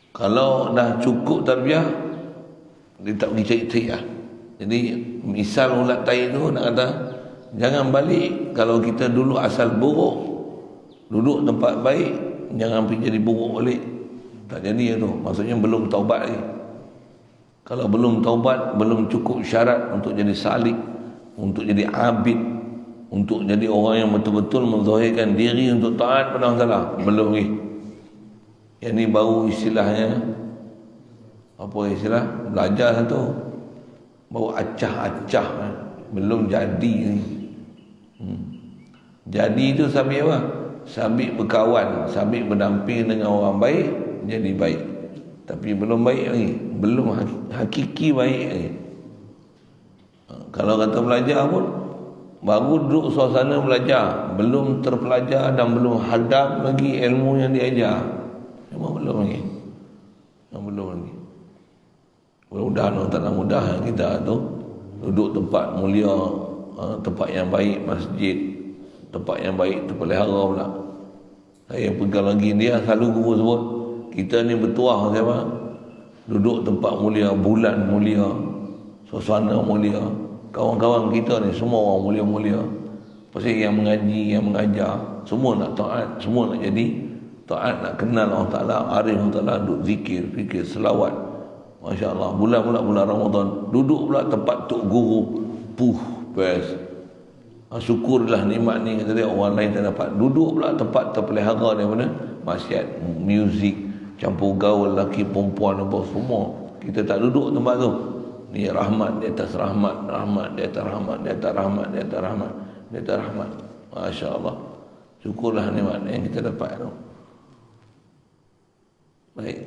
Kalau dah cukup tarbiyah, dia tak pergi cari taik lah. Jadi misal ulat taik tu nak kata jangan balik. Kalau kita dulu asal buruk, duduk tempat baik, jangan pergi jadi buruk balik. Tak jadi tu. Maksudnya belum taubat lagi. Kalau belum taubat, belum cukup syarat untuk jadi salik, untuk jadi abid, untuk jadi orang yang betul-betul menzahirkan diri untuk taat pada Allah Taala, belum lagi. Yang ni baru istilahnya apa istilah? Belajar satu. Baru acah-acah, belum jadi ni. Jadi itu sabit apa? Sabit berkawan, sabit berdamping dengan orang baik, jadi baik. Tapi belum baik lagi, belum hakiki baik lagi. Kalau kata belajar pun, baru duduk suasana belajar, belum terpelajar dan belum hadap lagi ilmu yang diajar. Memang belum lagi. Belum lagi. Mudah-mudahan Allah Ta'ala mudah kita tu duduk tempat mulia, tempat yang baik, masjid, tempat yang baik, terpelihara pula. Saya pegang lagi dia, selalu guru sebut, kita ni bertuah siapa? Duduk tempat mulia, bulan mulia, suasana mulia. Kawan-kawan kita ni semua orang mulia-mulia. Pasal yang mengaji, yang mengajar, semua nak taat, semua nak jadi taat, nak kenal Allah Ta'ala, arif Allah Ta'ala, duduk zikir, fikir, selawat. Masya Allah, bulan pula bulan Ramadan, duduk pula tempat tok guru, best. Syukurlah nikmat ni, kata dia, orang lain tak dapat. Duduk pula tempat terpelihara daripada maksiat, muzik, campur gaul lelaki perempuan apa semua. Kita tak duduk tempat tu. Ni rahmat di atas rahmat, rahmat di atas rahmat, di atas rahmat, di atas rahmat, di atas rahmat. Masya-Allah. Syukurlah nikmat yang kita dapat tu. Baik.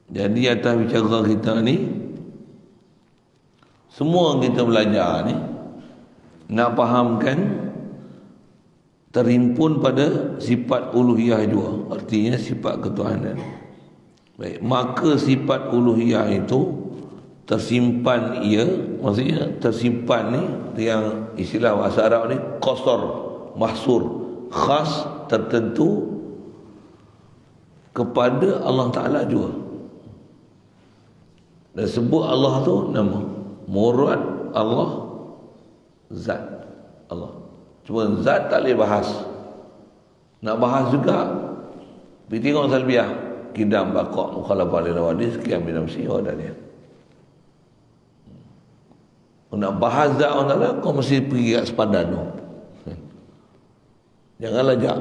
Jadi atas bicara kita ni, semua kita belajar ni nak fahamkan terimpun pada sifat uluhiyah juga, artinya sifat ketuhanan. Baik, maka sifat uluhiyah itu tersimpan, ia maksudnya tersimpan ni yang istilah bahasa Arab ni qasar, mahsur, khas, tertentu kepada Allah Ta'ala juga. Dan sebut Allah tu nama, murad Allah, zat Allah. Cuma zat tak boleh bahas. Nak bahas juga, pergi tengok salbiah, kidam, bakok, mukhalafah lil wadis, qiyam bin nafsi, ada dia. Nak bahas zat Allah Ta'ala, kau mesti pergi kat sepadan tu. Jangan lajak.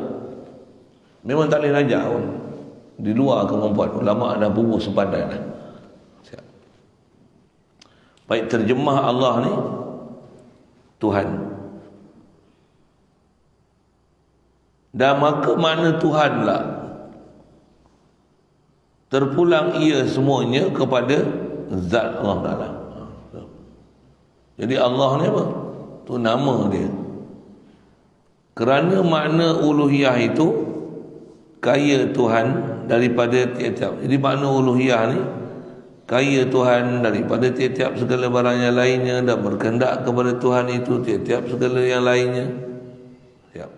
Memang tak boleh lajak pun. Di luar kemampuan ulama dah bubuh sepadan dah. Baik, terjemah Allah ni Tuhan. Dan maka mana Tuhan lah, terpulang ia semuanya kepada zat Allah Ta'ala. Jadi Allah ni apa? Tu nama dia. Kerana makna uluhiyah itu kaya Tuhan daripada tiap-tiap. Jadi makna uluhiyah ni kaya Tuhan daripada tiap-tiap segala barang yang lainnya, dan berkehendak kepada Tuhan itu tiap-tiap segala yang lainnya. Siap.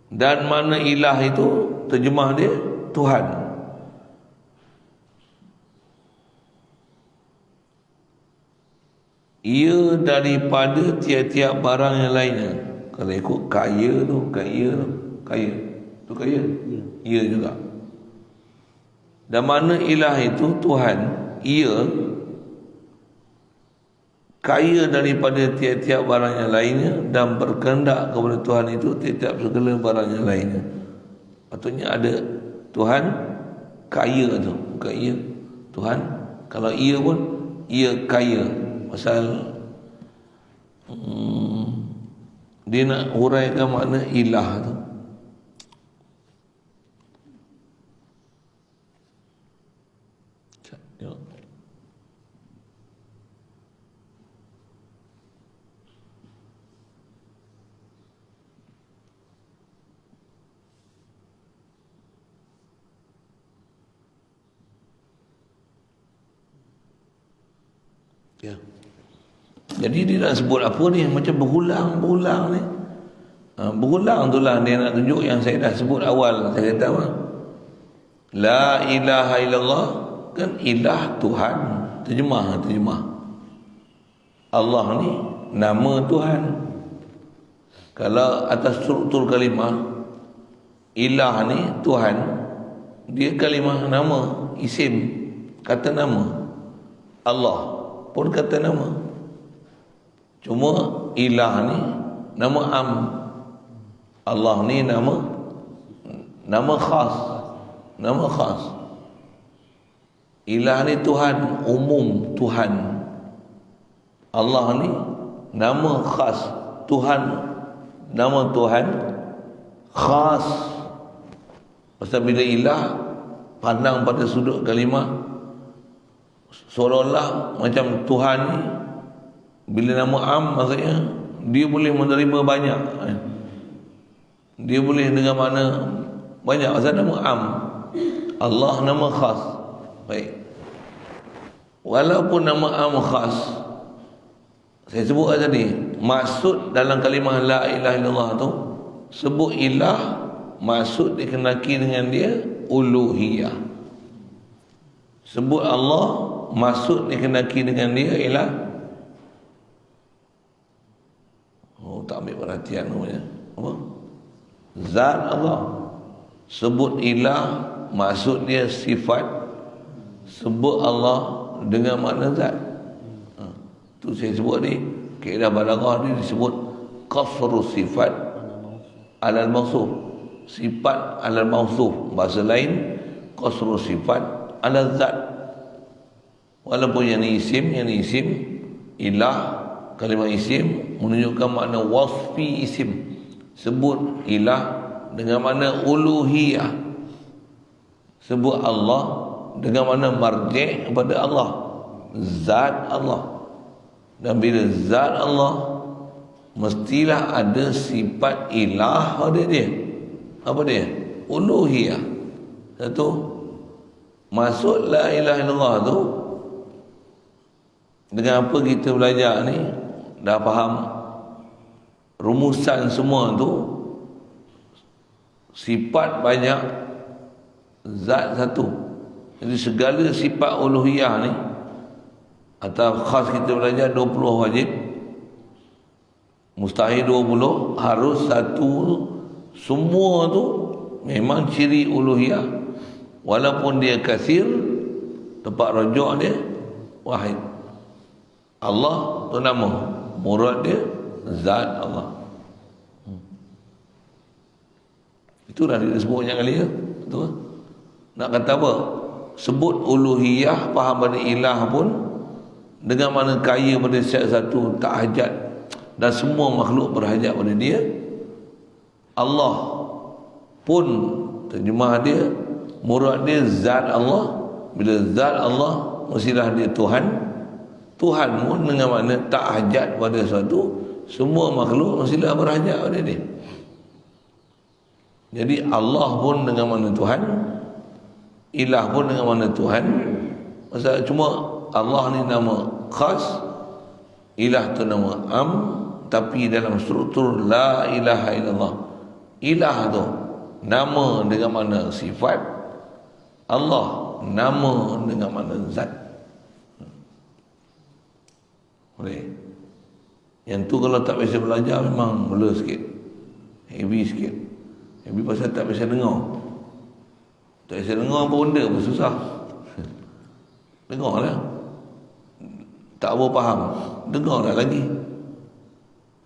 Dan mana ilah itu terjemah dia Tuhan. Ia daripada tiap-tiap barang yang lainnya. Kalau ikut kaya tu, kaya tu kaya. Ia juga. Dan mana ilah itu Tuhan, ia kaya daripada tiap-tiap barang yang lainnya, dan berkehendak kepada Tuhan itu tiap-tiap segala barang yang lainnya. Patutnya ada Tuhan kaya tu, bukan ia Tuhan. Kalau ia pun ia kaya. Pasal dia nak huraikan makna ilah tu. Ya. Jadi dia nak sebut apa ni, macam berulang ni. Berulang tu lah dia nak tunjuk yang saya dah sebut awal. Saya kata apa? La ilaha illallah, kan ilah Tuhan. Terjemah. Allah ni nama Tuhan. Kalau atas struktur kalimah, ilah ni Tuhan, dia kalimah nama, isim, kata nama. Allah pun kata nama. Cuma ilah ni nama am. Allah ni nama khas. Nama khas. Ilah ni Tuhan umum, Tuhan. Allah ni nama khas, Tuhan. Nama Tuhan khas. Pasal bila ilah pandang pada sudut kalimah, seolah-olah macam Tuhan ni, bila nama am maksudnya dia boleh menerima banyak. Dia boleh dengan mana banyak. Pasal nama am. Allah nama khas. Baik. Walaupun nama am khas, saya sebut tadi, maksud dalam kalimah la ilaha illallah tu, sebut ilah, maksud dikenaki dengan dia uluhiyah. Sebut Allah, maksud dikenaki dengan dia ialah tak ambil perhatian namanya apa? Zat Allah. Sebut ilah, maksud dia sifat. Sebut Allah dengan makna zat. Tu saya sebut ni kaedah balaghah ni disebut qasru sifat alal mausuf. Sifat alal mausuf. Bahasa lain qasru sifat alal zat. Walaupun yang ni isim ilah, kalimah isim menunjukkan makna wasfi isim. Sebut ilah dengan makna uluhiyah. Sebut Allah dengan makna marji' kepada Allah, zat Allah. Dan bila zat Allah, mestilah ada sifat ilah pada dia. Apa dia? Uluhiyah. Satu, masuk la ilaha illallah tu, dengan apa kita belajar ni, dah faham rumusan semua tu. Sifat banyak, zat satu. Jadi segala sifat uluhiyah ni, atau khas kita belajar 20 wajib, mustahil 20, harus satu. Semua tu memang ciri uluhiyah. Walaupun dia kasir, tempat rujuk dia wahid. Allah tu nama, murad dia zat Allah. Itulah dia sebut banyak kali ya. Betul. Nak kata apa? Sebut uluhiyah, faham pada ilah pun dengan mana kaya pada setiap satu, tak hajat, dan semua makhluk berhajat pada dia. Allah pun terjemah dia, murad dia zat Allah. Bila zat Allah, mestilah dia Tuhan. Tuhan pun dengan makna tak hajat pada sesuatu, semua makhluk mestilah berhajat pada dia. Jadi Allah pun dengan makna Tuhan, ilah pun dengan makna Tuhan. Masalah cuma Allah ni nama khas, ilah tu nama am, tapi dalam struktur la ilaha illallah, ilah tu nama dengan makna sifat, Allah nama dengan makna zat. Boleh. Yang tu kalau tak biasa belajar memang blur sikit, heavy sikit. Heavy pasal tak biasa dengar. Tak biasa dengar apa benda pun susah. Dengar lah. Tak apa faham, dengar dah lagi.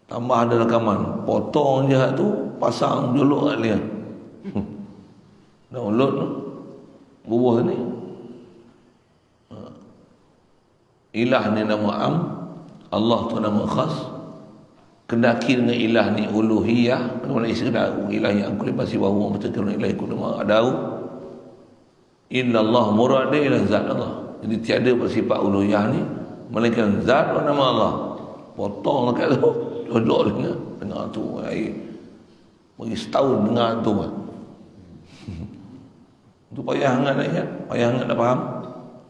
Tambah ada rakaman, potong je tu, pasang jolok kat dia. Download tu, bubuh ni. Ilah ni nama am, Allah tu nama khas. Kendaki dengan ilah ni uluhiyah, mana istilah ilah yang aku lepas siwa huwa mutakarun ilahi kullu ma adau. Illallah murad dia ialah zat Allah. Jadi tiada bersifat uluhiyah ni melainkan zat dan nama Allah. Potong dekat tu, duduk dengar tu air. Bagi setahun dengar tu kan. Tu payah sangat nak ingat, payah sangat nak faham.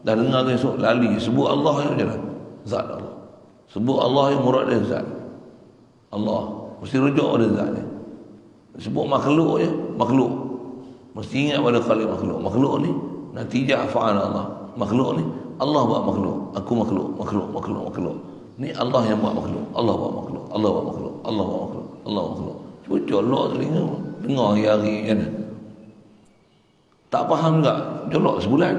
Dah dengar tu esok lali, sebut Allah je lah, zat Allah. Sebut Allah yang murad dia zat Allah, mesti rujuk pada zat dia. Sebut makhluk je, makhluk mesti ingat pada khalik makhluk. Makhluk ni natijah fa'al Allah. Makhluk ni Allah buat makhluk, aku makhluk. Ni Allah yang buat makhluk, Allah buat makhluk, Allah buat makhluk, Allah buat makhluk, Allah buat makhluk. Cuba jolok telinga, dengar hari-hari kan. Tak faham tak? Jolok sebulan.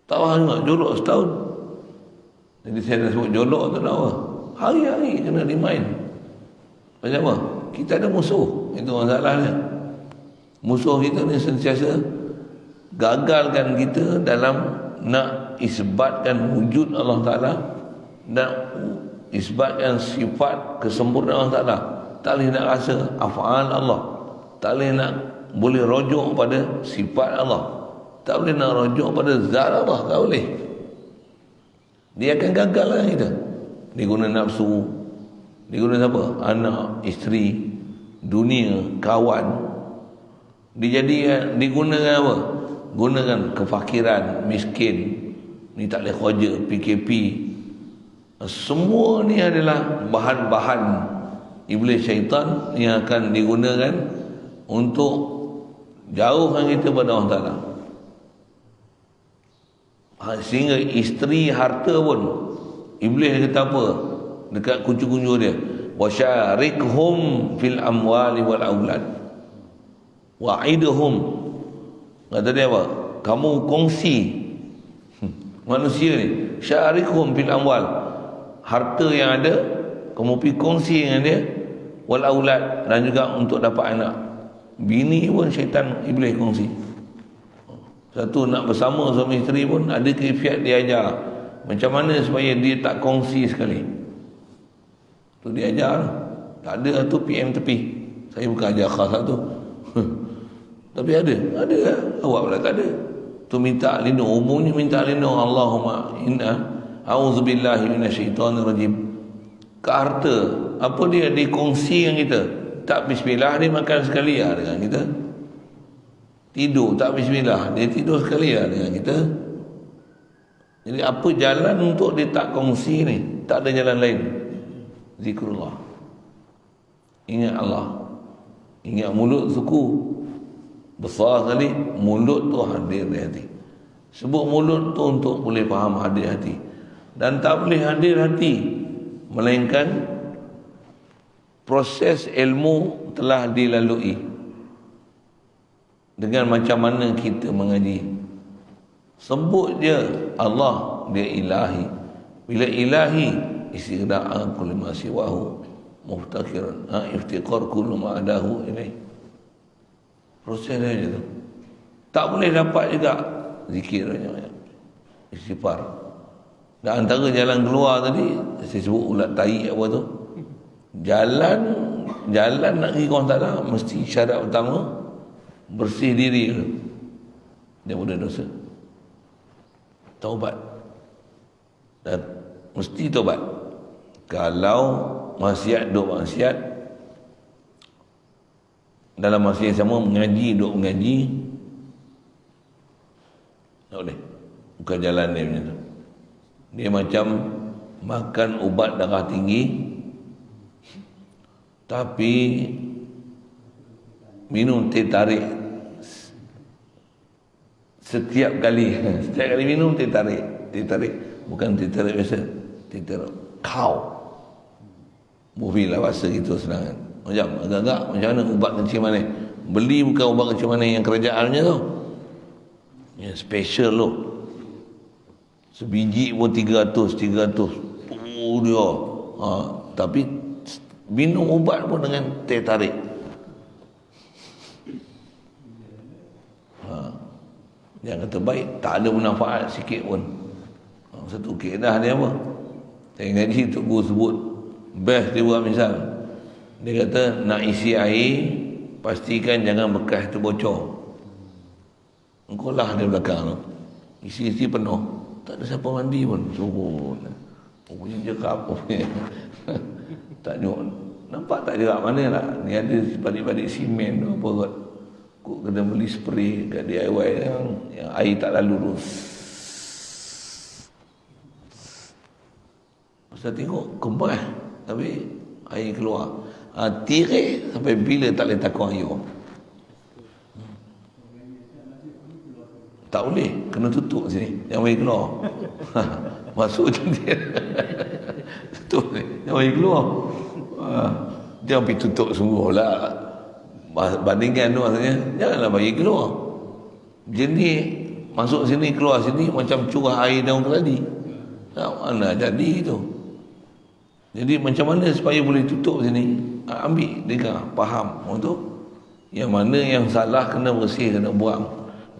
Tak faham tak? Jolok setahun. Jadi saya dah sebut jolok tu nak apa? Hari-hari kena remind. Macam apa? Kita ada musuh. Itu masalahnya. Musuh kita ni sentiasa gagalkan kita dalam nak isbatkan wujud Allah Ta'ala, nak isbatkan sifat kesempurnaan Allah Ta'ala. Tak boleh nak rasa af'al Allah, tak boleh nak boleh rujuk pada sifat Allah, tak boleh nak rujuk pada zat Allah, tak boleh. Dia akan gagal lah kita. Dia guna nafsu, dia guna siapa? Anak, isteri, dunia, kawan. Digunakan apa? Gunakan kefakiran, miskin, ni tak boleh kerja, PKP. Semua ni adalah bahan-bahan iblis syaitan yang akan digunakan untuk jauhkan kita pada Allah Ta'ala. Sehingga isteri, harta pun iblis kata apa dekat kuncu-kuncu dia? Wasyarikhum fil amwali wal aulad wa'idhum. Kata dia apa? Kamu kongsi manusia ni, syarikhum fil amwal, harta yang ada, kamu pergi kongsi dengan dia, wal aulad, dan juga untuk dapat anak. Bini pun syaitan iblis kongsi. Satu nak bersama suami isteri pun ada kaifiat dia ajar macam mana supaya dia tak kongsi sekali. Tu dia ajar. Tak ada tu PM tepi. Saya bukan ajar khas tu. Tapi ada lah. Awak pula tak ada. Tu minta lindung, umumnya minta lindung, Allahumma inna a'udzubillahi minasyaitonir rajim. Ke harta, apa dia dikongsi dengan kita? Tak bismillah dia makan sekali lah dengan kita. Tidur tak bismillah, dia tidur sekali lah dengan kita. Jadi apa jalan untuk dia tak kongsi ni? Tak ada jalan lain. Zikrullah. Ingat Allah. Ingat mulut suku. Besar sekali mulut tu hadir di hati. Sebut mulut tu untuk boleh faham hadir hati. Dan tak boleh hadir hati melainkan proses ilmu telah dilalui. Dengan macam mana kita mengaji. Sebut je Allah, dia ilahi. Bila ilahi, istighda'a kulli ma siwahu muhtakiran, iftiqar kullu ma adahu ilaih. Proses dia je tu. Tak boleh dapat juga zikir banyak-banyak, istighfar. Dan antara jalan keluar tadi, saya sebut ulat tahi apa tu, jalan nak pergi ke Allah Ta'ala, mesti syarat utama bersih diri dulu daripada dosa. Taubat. Dan mesti taubat. Kalau maksiat duk maksiat, dalam masa yang sama mengaji duk mengaji, tak boleh. Bukan jalan dia macam tu. Dia macam makan ubat darah tinggi tapi minum teh tarik setiap kali minum teh tarik bukan teh tarik biasa, teh tarik kau lah bahasa gitu senang. Macam agak-agak macam mana ubat kencing manis, beli bukan ubat kencing manis yang kerajaannya tu, yang special tu, sebiji pun 300 dia tapi minum ubat pun dengan teh tarik. Yang kata baik, tak ada manfaat sikit pun. Satu kaedah dia apa? Saya ngaji Tok Guru sebut best dia buat misal. Dia kata nak isi air, pastikan jangan bekas tu bocor. Engkau lah di belakang tu, isi penuh, tak ada siapa mandi pun. Suruh punya jekap tak tengok, nampak tak jerak mana lah. Ni ada balik-balik simen tu apa kot. Kok kena beli spray kat DIY yang air tak lalu tu. Pasal tengok kembang tapi air keluar. Tirik sampai bila tak boleh takut air. Tak boleh, kena tutup sini, yang air keluar. Masuk macam dia. Tutup ni, yang air keluar. Jangan pergi tutup sungguh lah. Bandingkan tu maksudnya, janganlah bagi keluar. Jenis masuk sini keluar sini macam curah air daun keladi. Tak mana jadi tu. Jadi macam mana supaya boleh tutup sini? Ambil, dengar, faham untuk yang mana yang salah kena bersih, kena buang.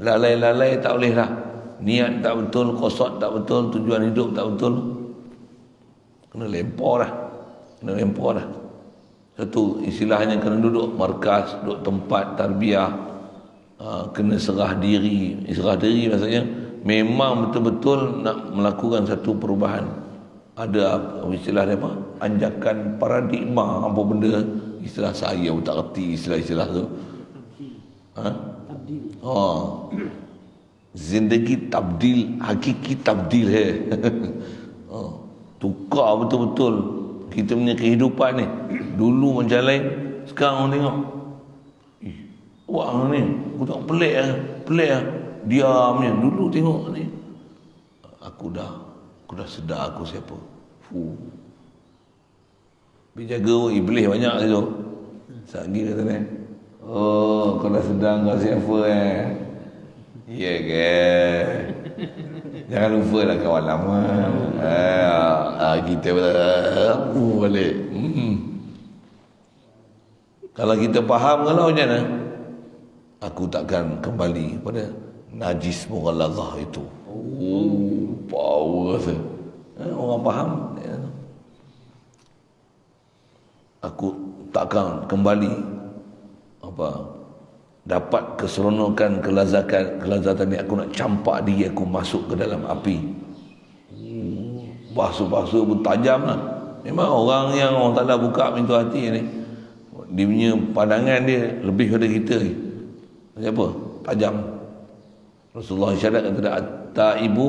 Lalai-lalai tak boleh lah. Niat tak betul, qasad tak betul, tujuan hidup tak betul, kena lempar lah. Kena lempar lah. Satu istilahnya kena duduk markas, duduk tempat tarbiyah, kena serah diri. Serah diri maksudnya memang betul-betul nak melakukan satu perubahan. Ada istilah dia apa? Anjakan paradigma, apa benda, istilah saya pun tak erti istilah-istilah tu. Zindagi tabdil, hakiki tabdil hai. Tukar betul-betul kita punya kehidupan ni. Dulu macam lain, sekarang orang tengok, wah ni aku tak pelik lah, diamnya. Dulu tengok ni, aku dah sedar aku siapa. Berjaga iblis banyak tu. Sagi kata ni, oh kau dah sedar kau siapa ya ke. Jangan lupa lah kawan lama. Kita balik. Kalau kita faham kalau macam mana, aku takkan kembali pada najis mughalazah itu. Power tu. Orang faham. Aku takkan kembali dapat keseronokan, kelazatan ni. Aku nak campak diri aku masuk ke dalam api. Bahasa-bahasa pun tajam lah. Memang orang yang orang tak ada buka pintu hati ni, dia punya pandangan dia lebih pada kita ni. Macam apa? Tajam. Rasulullah syarat kata at-taibu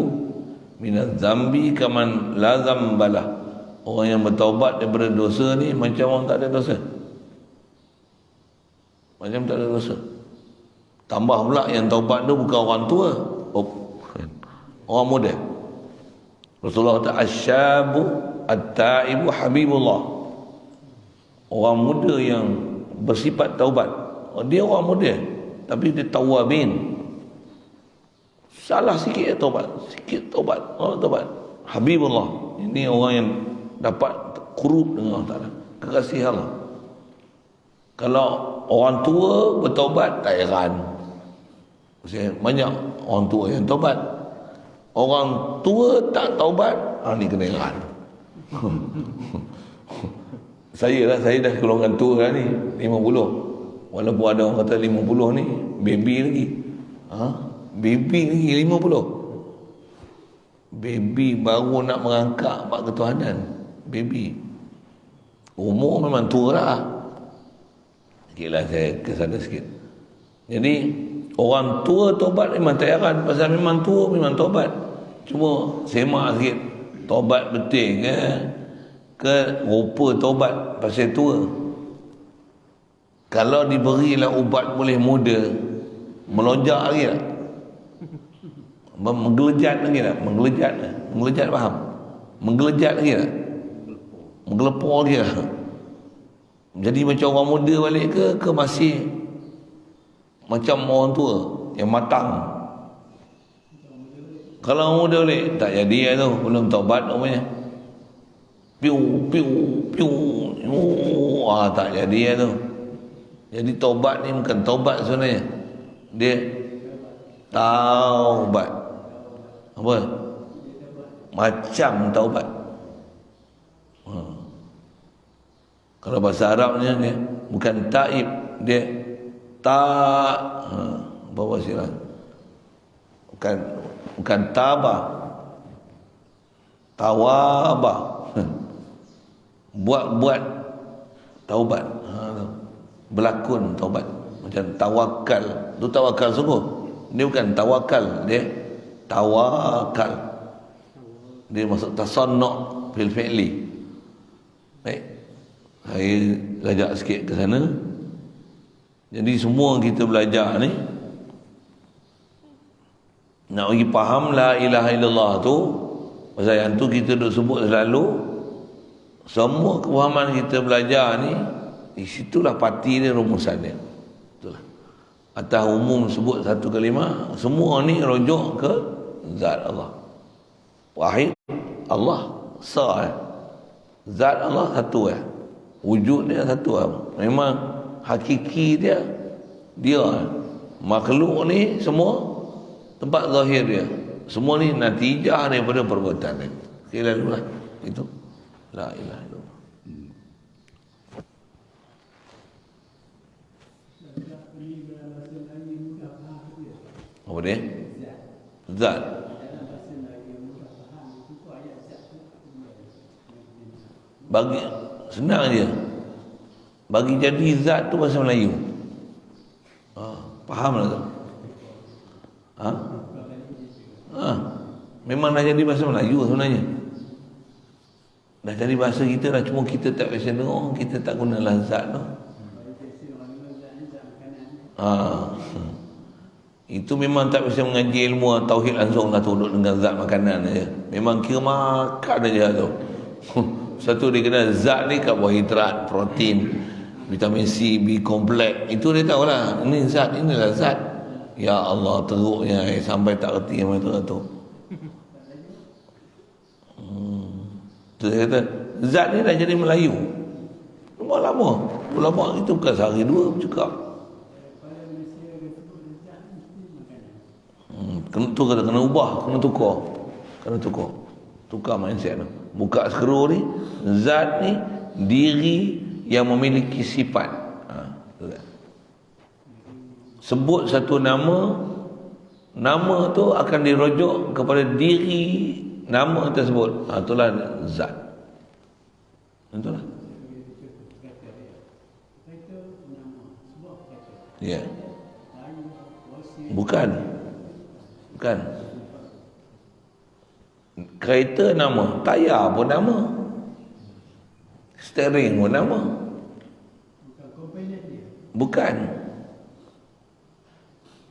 minaz zambi kaman la zambalah. Orang yang bertaubat daripada dosa ni macam orang tak ada dosa. Macam tak ada dosa. Tambah pula yang taubat tu bukan orang tua, orang muda. Rasulullah kata asyabu at-taibu habibullah. Orang muda yang bersifat taubat, dia orang muda tapi dia tawabin. Salah sikit taubat, sikit taubat, orang taubat. Habibullah. Ini orang yang dapat kurub dengan Allah Ta'ala, kekasih Allah. Kalau orang tua bertaubat, tak heran. Banyak orang tua yang taubat. Orang tua tak taubat, ni kena heran. Saya dah golongan tua ni, 50. Walaupun ada orang kata 50 ni baby lagi. Baby lagi 50. Baby baru nak merangkak bab ketuhanan. Baby. Umur memang tua lah. Sikitlah saya kesana sikit. Jadi orang tua taubat memang tak heran, pasal memang tua memang taubat. Cuma semak sikit, taubat betul ke rupa taubat pasal tua. Kalau diberilah ubat boleh muda, melonjak lagi tak? Menggelejat lagi tak? Menggelejat faham? Menggelejat lagi tak? Menggelepor lagi tak? Jadi macam orang muda balik ke masih macam orang tua yang matang? Kalau orang muda balik, tak jadi tu, belum taubat namanya. Piu tak jadi tu. Jadi taubat ni bukan taubat sebenarnya, dia taubat. Apa? Macam taubat. Kalau bahasa Arabnya dia bukan taib, dia apa istilah? Bukan tabah. Tawabah. Buat taubat. Berlakon taubat. Macam tawakal. Tu tawakal sungguh. Dia bukan tawakal, dia tawakal. Dia masuk tasannu' fil fi'li. Baik. Saya belajar sikit ke sana. Jadi semua kita belajar ni nak bagi faham la ilaha illallah tu. Pasal yang tu kita duk sebut selalu. Semua kefahaman kita belajar ni, di situlah parti dia, rumusan dia. Itulah. Atas umum sebut satu kalimah, semua ni rujuk ke zat Allah. Wahid Allah, sa. Zat Allah satu wujud dia satu. Memang hakiki dia makhluk ni semua tempat zahir dia. Semua ni natijah daripada perbuatan dia. Kira dulu lah. Itu la ilaha illallah. Apa dia? Zat. Bagi senang je. Bagi jadi zat tu bahasa Melayu. Faham tak tu? Memang dah jadi bahasa Melayu sebenarnya. Dah jadi bahasa kita dah, cuma kita tak biasa dengar, kita tak gunalah zat tu. Itu memang tak biasa mengaji ilmu tauhid langsung lah tu, duduk dengan zat makanan aja. Memang kira makan aja tu. Satu dia kena zat ni karbohidrat, protein, vitamin C, B kompleks. Itu dia tahu lah. Ini zat, inilah zat. Ya Allah, teruknya sampai tak reti yang tu. Tu saya kata, zat ni dah jadi Melayu. Lama-lama. Ulama itu bukan sehari dua bercakap. Kena ubah, kena tukar. Tukar mindset tu. Buka skru ni, zat ni diri yang memiliki sifat. Sebut satu nama, nama tu akan dirujuk kepada diri nama tersebut. Itulah zat. Itulah. Ya. Bukan. Kereta nama, tayar pun nama. Steering pun nama. Bukan.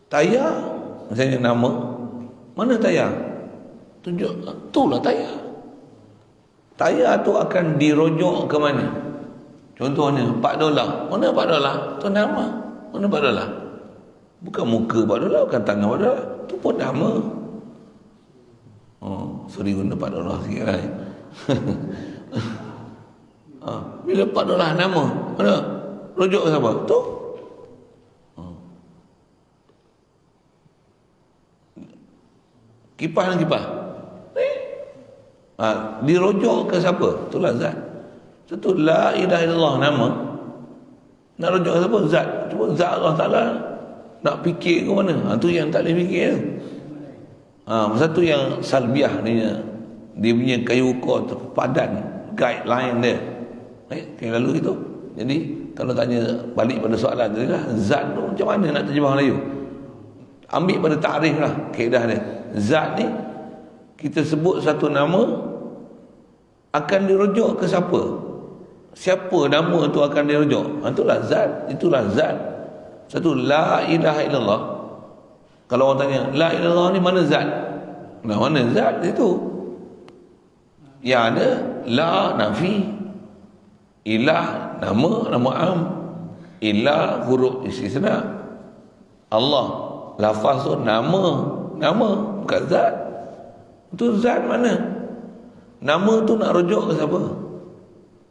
Tayar, misalnya nama, mana tayar? Tunjuk, itulah tayar. Tayar tu akan dirujuk ke mana? Contohnya, $4. Mana $4? Tu nama. Mana $4? Bukan muka $4, bukan tangan $4. Tu pun nama. Oh, sorry guna $4 sikit lah. Bila $4 nama, mana? Rujuk ke siapa? Tu. Kipas dan kipas. Dirujuk ke siapa? Itulah zat. Itu la ilaha illallah nama. Nak rujuk ke siapa? Zat. Cuma zat Allah Ta'ala nak fikir ke mana? Itu yang tak boleh fikir. Satu yang salbiah ni, dia punya kayu ukur tu padan, guideline dia. Kayak lalu gitu. Jadi kalau tanya balik pada soalan tadi lah, zat tu macam mana nak terjemah Melayu? Ambil pada takrif lah kaedah dia. Zat ni kita sebut satu nama akan dirujuk ke siapa? Siapa nama tu akan dirujuk? Itulah zat. Itulah zat. Satu, la ilaha illallah. Kalau orang tanya, la ilaha illallah ni mana zat? Nah, mana zat itu? Yang ada la nafi, ilah nama am, ilah huruf istisna, Allah lafaz tu nama bukan zat. Itu zat mana? Nama tu nak rujuk ke siapa?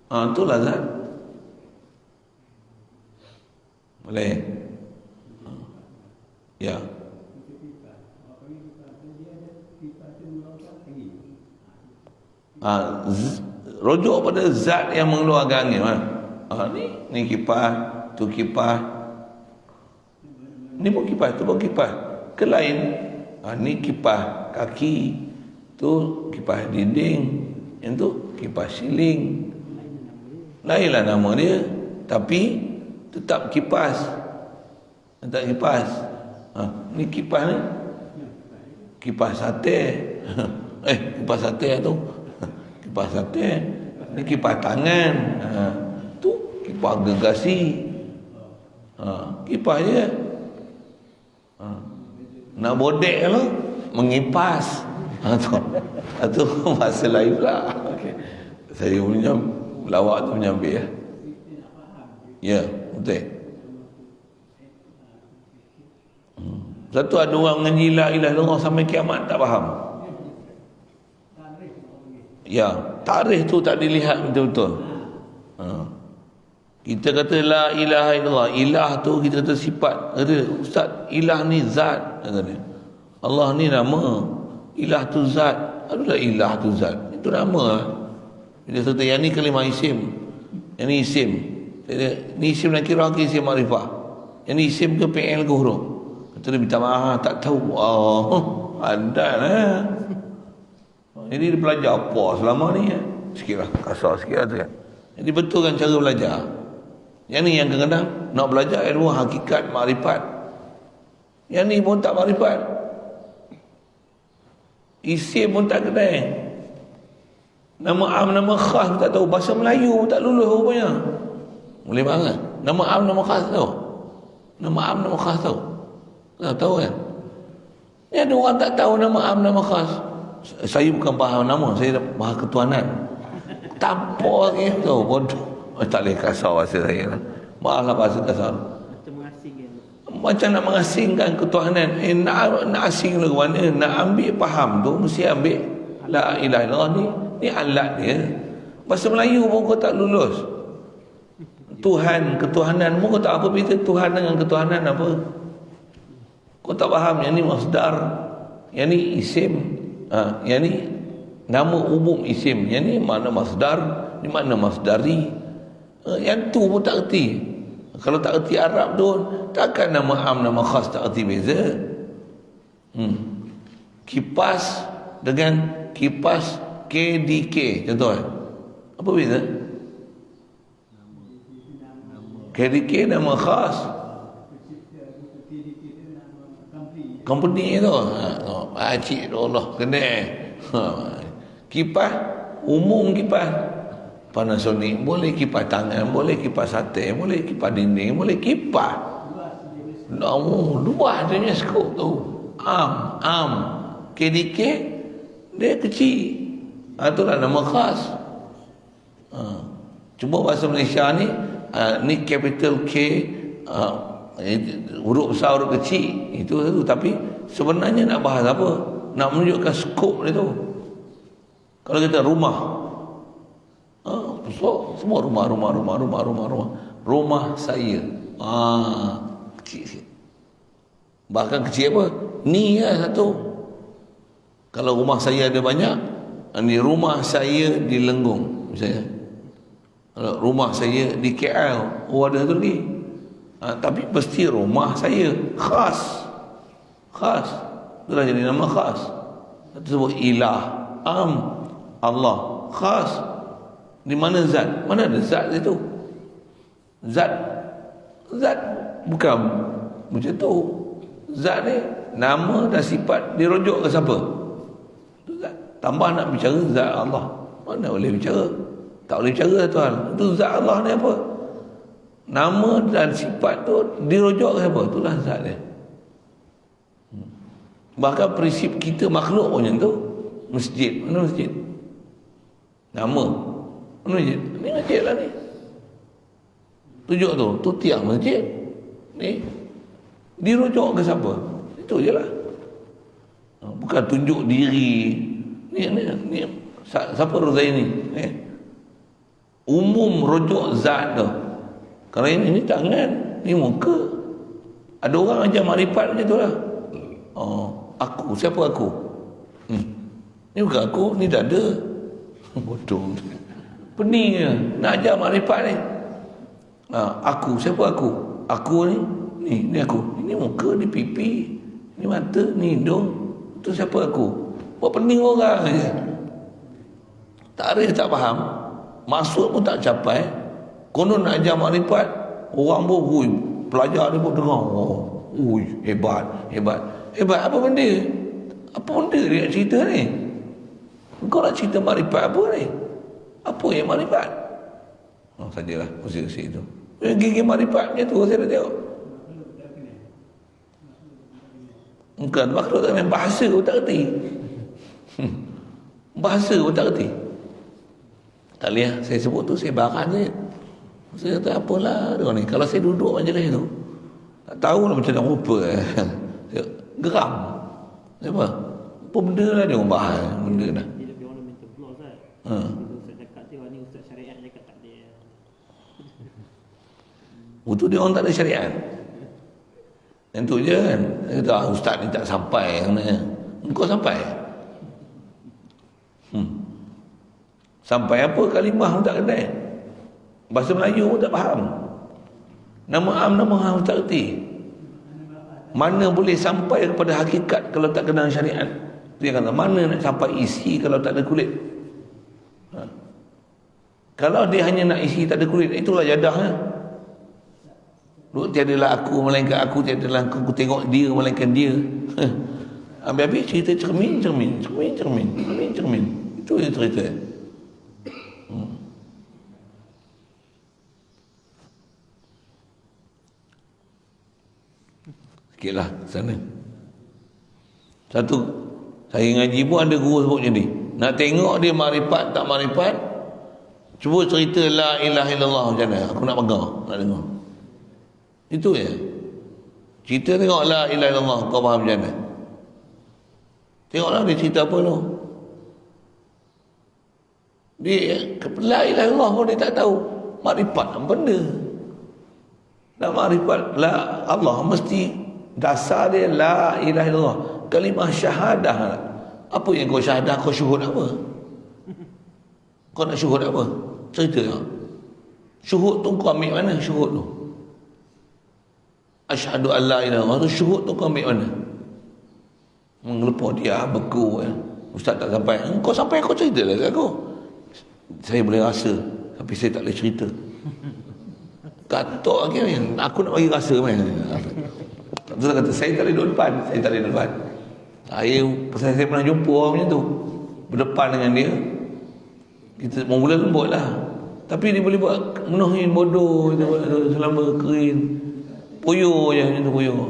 Itulah zat. Boleh? Ya. Rujuk pada zat yang mengeluarkan angin. Ni kipas, tu kipas. Ni pun kipas, tu pun kipas. Ke lain, ni kipas kaki, tu kipas dinding, yang tu kipas siling. Lainlah nama dia, tapi tetap kipas. Tetap kipas. Ni kipas ni kipas sate. Kipas sate tu. Kipas sate. Ni kipas tangan. Tu kipas gergasi. Kipas je. Nak bodek lah, mengipas. Itu masa lain pula. Okay. Saya punya lawak tu menyambil ya. Ya, betul. Satu ada orang mengaji la ilaha illallah sampai kiamat tak faham. Ya, tarikh tu tak dilihat betul-betul. Kita kata la ilaha illallah, ilah tu kita kata sifat. Kata ustaz, ilah ni zat, kata dia. Allah ni nama, ilah tu zat. Adalah ilah tu zat. Itu nama. Dia kata yang ni kalimah isim. Yang ni isim. Ni isim nakirah ke isim ma'rifah? Yang ni isim ke fi'il ke huruf? Kata dia minta maaf, tak tahu. Ada lah. Jadi dia belajar apa selama ni? Sikit lah, kasar sikit lah tu kan. Jadi betul kan cara belajar. Yang ni yang kadang-kadang nak belajar ilmu hakikat, makrifat. Yang ni pun tak makrifat. Isim pun tak kedai. Nama am, nama khas tak tahu. Bahasa Melayu pun tak lulus rupanya. Boleh banget. Nama am, nama khas tahu. Nama am, nama khas tahu. Tak tahu kan? Ni ada orang tak tahu nama am, nama khas. Saya bukan faham nama, saya faham ketuhanan. Tanpa lagi tahu bodoh. Tak boleh kasar bahasa saya lah. Maaflah bahasa kasar. Macam nak mengasingkan ketuhanan. Nak asing lah ke mana? Nak ambil faham tu mesti ambil la ilaha illallah ni alat dia. Bahasa Melayu pun kau tak lulus. Tuhan, ketuhanan pun kau tak apa beza Tuhan dengan ketuhanan apa. Kau tak faham yang ni masdar, yang ni isim, yang ni nama umum isim, yang ni mana masdar, ni mana masdari. Yang tu pun tak erti. Kalau tak erti Arab tu, takkan nama am nama khas tak erti beza. Kipas dengan kipas KDK contoh. Apa beza? KDK nama khas, company tu. Cik Allah kena. Kipas umum, kipas Panasonic boleh, kipas tangan boleh, kipas sate boleh, kipas dinding boleh, kipas luas dia punya skop tu. Am KDK dia kecil. Itulah nama khas. Cuma bahasa Malaysia ni ni capital K, huruf besar huruf kecil itu satu, tapi sebenarnya nak bahas apa, nak menunjukkan skop dia tu. Kalau kita rumah, semua rumah saya kecil sikit. Bahkan kecil apa, ni lah satu. Kalau rumah saya ada banyak, ni rumah saya di Lenggong misalnya. Kalau rumah saya di KL, ada satu lagi. Tapi pasti rumah saya khas. Itulah jadi nama khas. Itu sebut ilah, Allah, khas. Di mana zat? Mana ada zat itu? Zat bukan macam tu. Zat ni nama dan sifat dirujuk ke siapa? Itu zat. Tambah nak bicara zat Allah, mana boleh bicara? Tak boleh bicara tuan. Itu zat Allah ni apa? Nama dan sifat tu dirujuk ke siapa? Itulah zat dia. Bahkan prinsip kita makhluk pun macam tu. Masjid, mana masjid? Nama, mana masjid? Ni masjid lah ni. Tunjuk tu tiang masjid. Ni dirujuk ke siapa? Itu je lah. Bukan tunjuk diri. Ni siapa Rozaini? Umum rujuk zat tu. Kalau ini tangan, ni muka. Ada orang ajar makrifat macam tu lah. Aku, siapa aku? Ni bukan aku, ni dada. Bodoh. Pening je nak ajar makrifat ni. Aku, siapa aku? Aku ni aku. Ini muka, ni pipi, ni mata, ni hidung. Itu siapa aku? Buat pening orang je. Tarikh tak faham, maksud pun tak capai. Konon nak ajar makrifat, orang pun pelajar dia pun dengar, hebat apa benda? Apa benda dia nak cerita ni? Kau nak cerita makrifat apa ni? Apa yang makrifat? Sajalah kursi-kursi itu. Gigi makrifat macam tu saya dah tengok. Bukan makhluk tak, bahasa pun tak kerti. Bahasa pun tak kerti. Tak boleh, saya sebut tu saya barang je. Saya kata apalah dia ni. Kalau saya duduk majlis tu, tak tahulah macam mana rupa. Geram. Apa benda lah dia orang bahas benda dah. Dia orang minta blog kan. Ustaz cakap dia ni ustaz syariat cakap tak dia. Itu dia orang tak ada syariat. Yang tu je kan. Dia kata ustaz ni tak sampai sebenarnya. Engkau sampai. Sampai apa kalimah pun tak kenal. Bahasa Melayu pun tak faham. Nama am tak erti. Mana boleh sampai kepada hakikat kalau tak kenal syariat? Dia kata mana nak sampai isi kalau tak ada kulit? Kalau dia hanya nak isi tak ada kulit, itulah jadahnya. Tiadalah aku melainkan aku, tiadalah aku tengok dia melainkan dia. Habis cerita cermin. Itu dia cerita. Sikitlah sana. Satu, saya ngaji pun ada guru sebut macam ni. Nak tengok dia makrifat tak makrifat, cuba cerita la ilaha illallah macam mana. Aku nak pegang, nak dengar. Itu je. Cerita tengok la ilaha illallah, kau faham macam mana? Tengoklah dia cerita apa tu. Dia la ilaha illallah pun dia tak tahu. Makrifat apa benda? Dan makrifat la Allah mesti dasar dia la ilaha illallah. Kalimah syahadah. Apa yang kau syahadah, kau syuhud apa? Kau nak syuhud apa? Cerita tak? Syuhud tu kau ambil mana syuhud tu? Asyhadu an la ilaha illallah tu syuhud tu kau ambil mana? Mengelepah dia beku Ustaz tak sampai. Kau sampai kau cerita lah kat aku. Saya boleh rasa tapi saya tak boleh cerita. Katok lagi main. Aku nak bagi rasa main. Ustaz kata saya tak boleh duduk depan. Saya tak boleh duduk depan. Saya pernah jumpa orang macam tu. Berdepan dengan dia. Kita mula lembut lah. Tapi dia boleh buat menuhin bodoh selama kering. Puyuh je macam tu puyuh.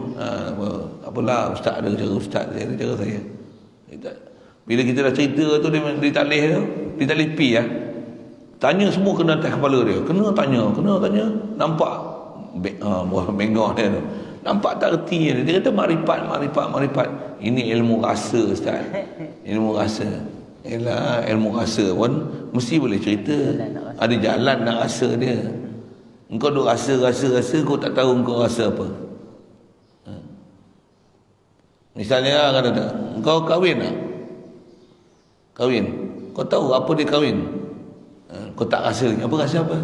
Apalah ustaz ada cara ustaz, saya ada cara saya. Bila kita dah cerita tu dia talih tu, dia talih pi lah. Tanya semua kena atas kepala dia. Kena tanya. Nampak buah bengkok dia tu. Nampak tak erti dia. Dia kata makrifat. Ini ilmu rasa ustaz. Ilmu rasa. Yalah, ilmu rasa pun mesti boleh cerita. Ada jalan nak rasa dia. Engkau duk rasa, kau tak tahu engkau rasa apa. Misalnya kata, engkau kahwin tak? Kahwin. Kau tahu apa dia kahwin? Kau tak rasa lagi. Apa rasa apa?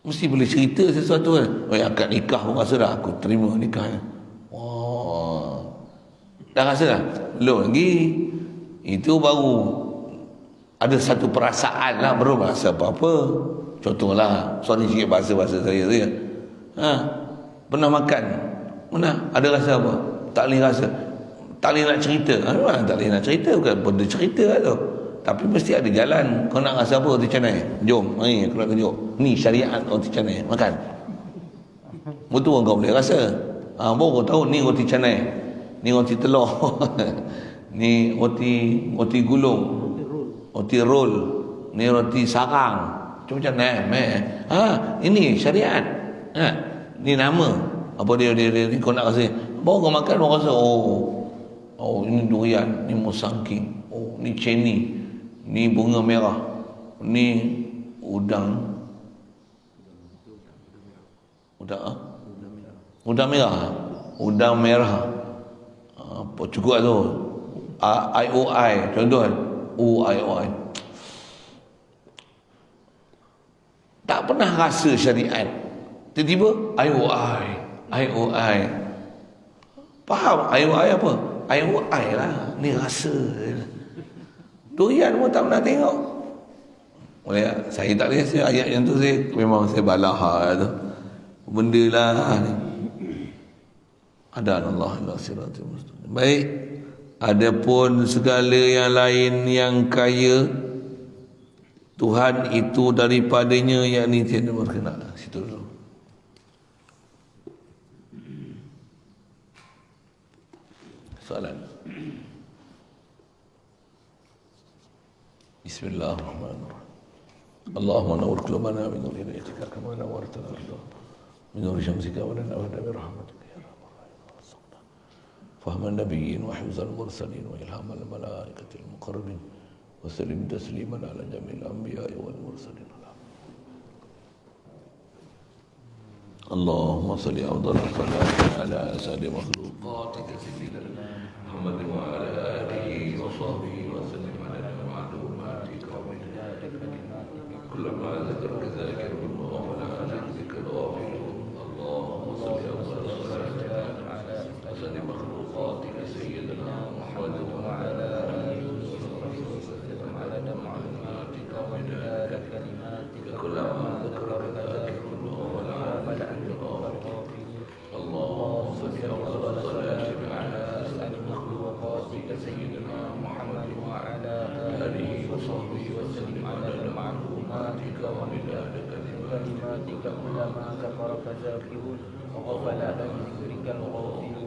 Mesti boleh cerita sesuatu kan. Akad nikah pun rasa dah. Aku terima nikahnya. Wah. Dah rasa dah? Belum lagi. Itu baru ada satu perasaan lah. Belum rasa apa-apa. Contohlah. Sorry sikit bahasa-bahasa saya. Pernah makan? Pernah? Ada rasa apa? Tak boleh rasa. Tak boleh nak cerita. Tak boleh nak cerita. Bukan benda cerita lah tu. Tapi mesti ada jalan. Kau nak rasa apa roti canai? Jom, mari aku nak tunjuk. Ni syariat roti canai. Makan. Betul kau boleh rasa. Baru kau tahu ni roti canai. Ni roti telur. Ni roti gulung. Roti roll. Ni roti sarang. Macam mana? Ini syariat. Ni nama. Apa dia ni kau nak rasa. Baru kau makan baru rasa. Oh ini durian. Ni musangking. Oh ni ceni. Ni bunga merah. Ni udang. Udang merah. Udang merah. Apa cukup tu? IOI. Contoh kan? IOI. Tak pernah rasa syariat. Tiba-tiba IOI. Faham IOI apa? IOI lah. Ni rasa. Durian pun tak pernah tengok. Boleh tak? Saya tak boleh. Ayat yang tu memang saya balah tu. Benda lah ni. Adanallah ila siratul mustaqim. Baik. Adapun segala yang lain yang kaya Tuhan itu daripadanya, yakni tiada berkenaan. Situ dulu. Soalan. Bismillahirrahmanirrahim. Allahumma nawwir qulubana min nur hidayatika kama nawwarta al-ardha min nur syamsika wa lana bi rahmatika ya arhamar rahimin. Fahman nabiyyin wa hifzal mursalin wa ilhamal malaikatil muqarrabin wa sallim tasliman ala jamil anbiya'i wal mursalin. Allahumma salli afdal salati ala asadi makhluqatika sayyidina Muhammad wa ala alihi wa sahbihi wa sallim ala ma'lumatika wa bidadika kullama zakarka zakirun wa ala zikra ghafirun. Allahumma salli afdal salati ala asadi makhluqatika sayyidina Muhammad wa ala alihi wa sallim ala ma'lumatika wa bidadika kullama zakarka zakirun wa ala اللهم صل على صلاتك على أسعد مخلوقاتك سيدنا محمد وعلى آله وصحبه وسلم على معلوماتك ومداد كلماتك كلما ذكرك ذاكرون وغفل عن ذكرك الغافلون.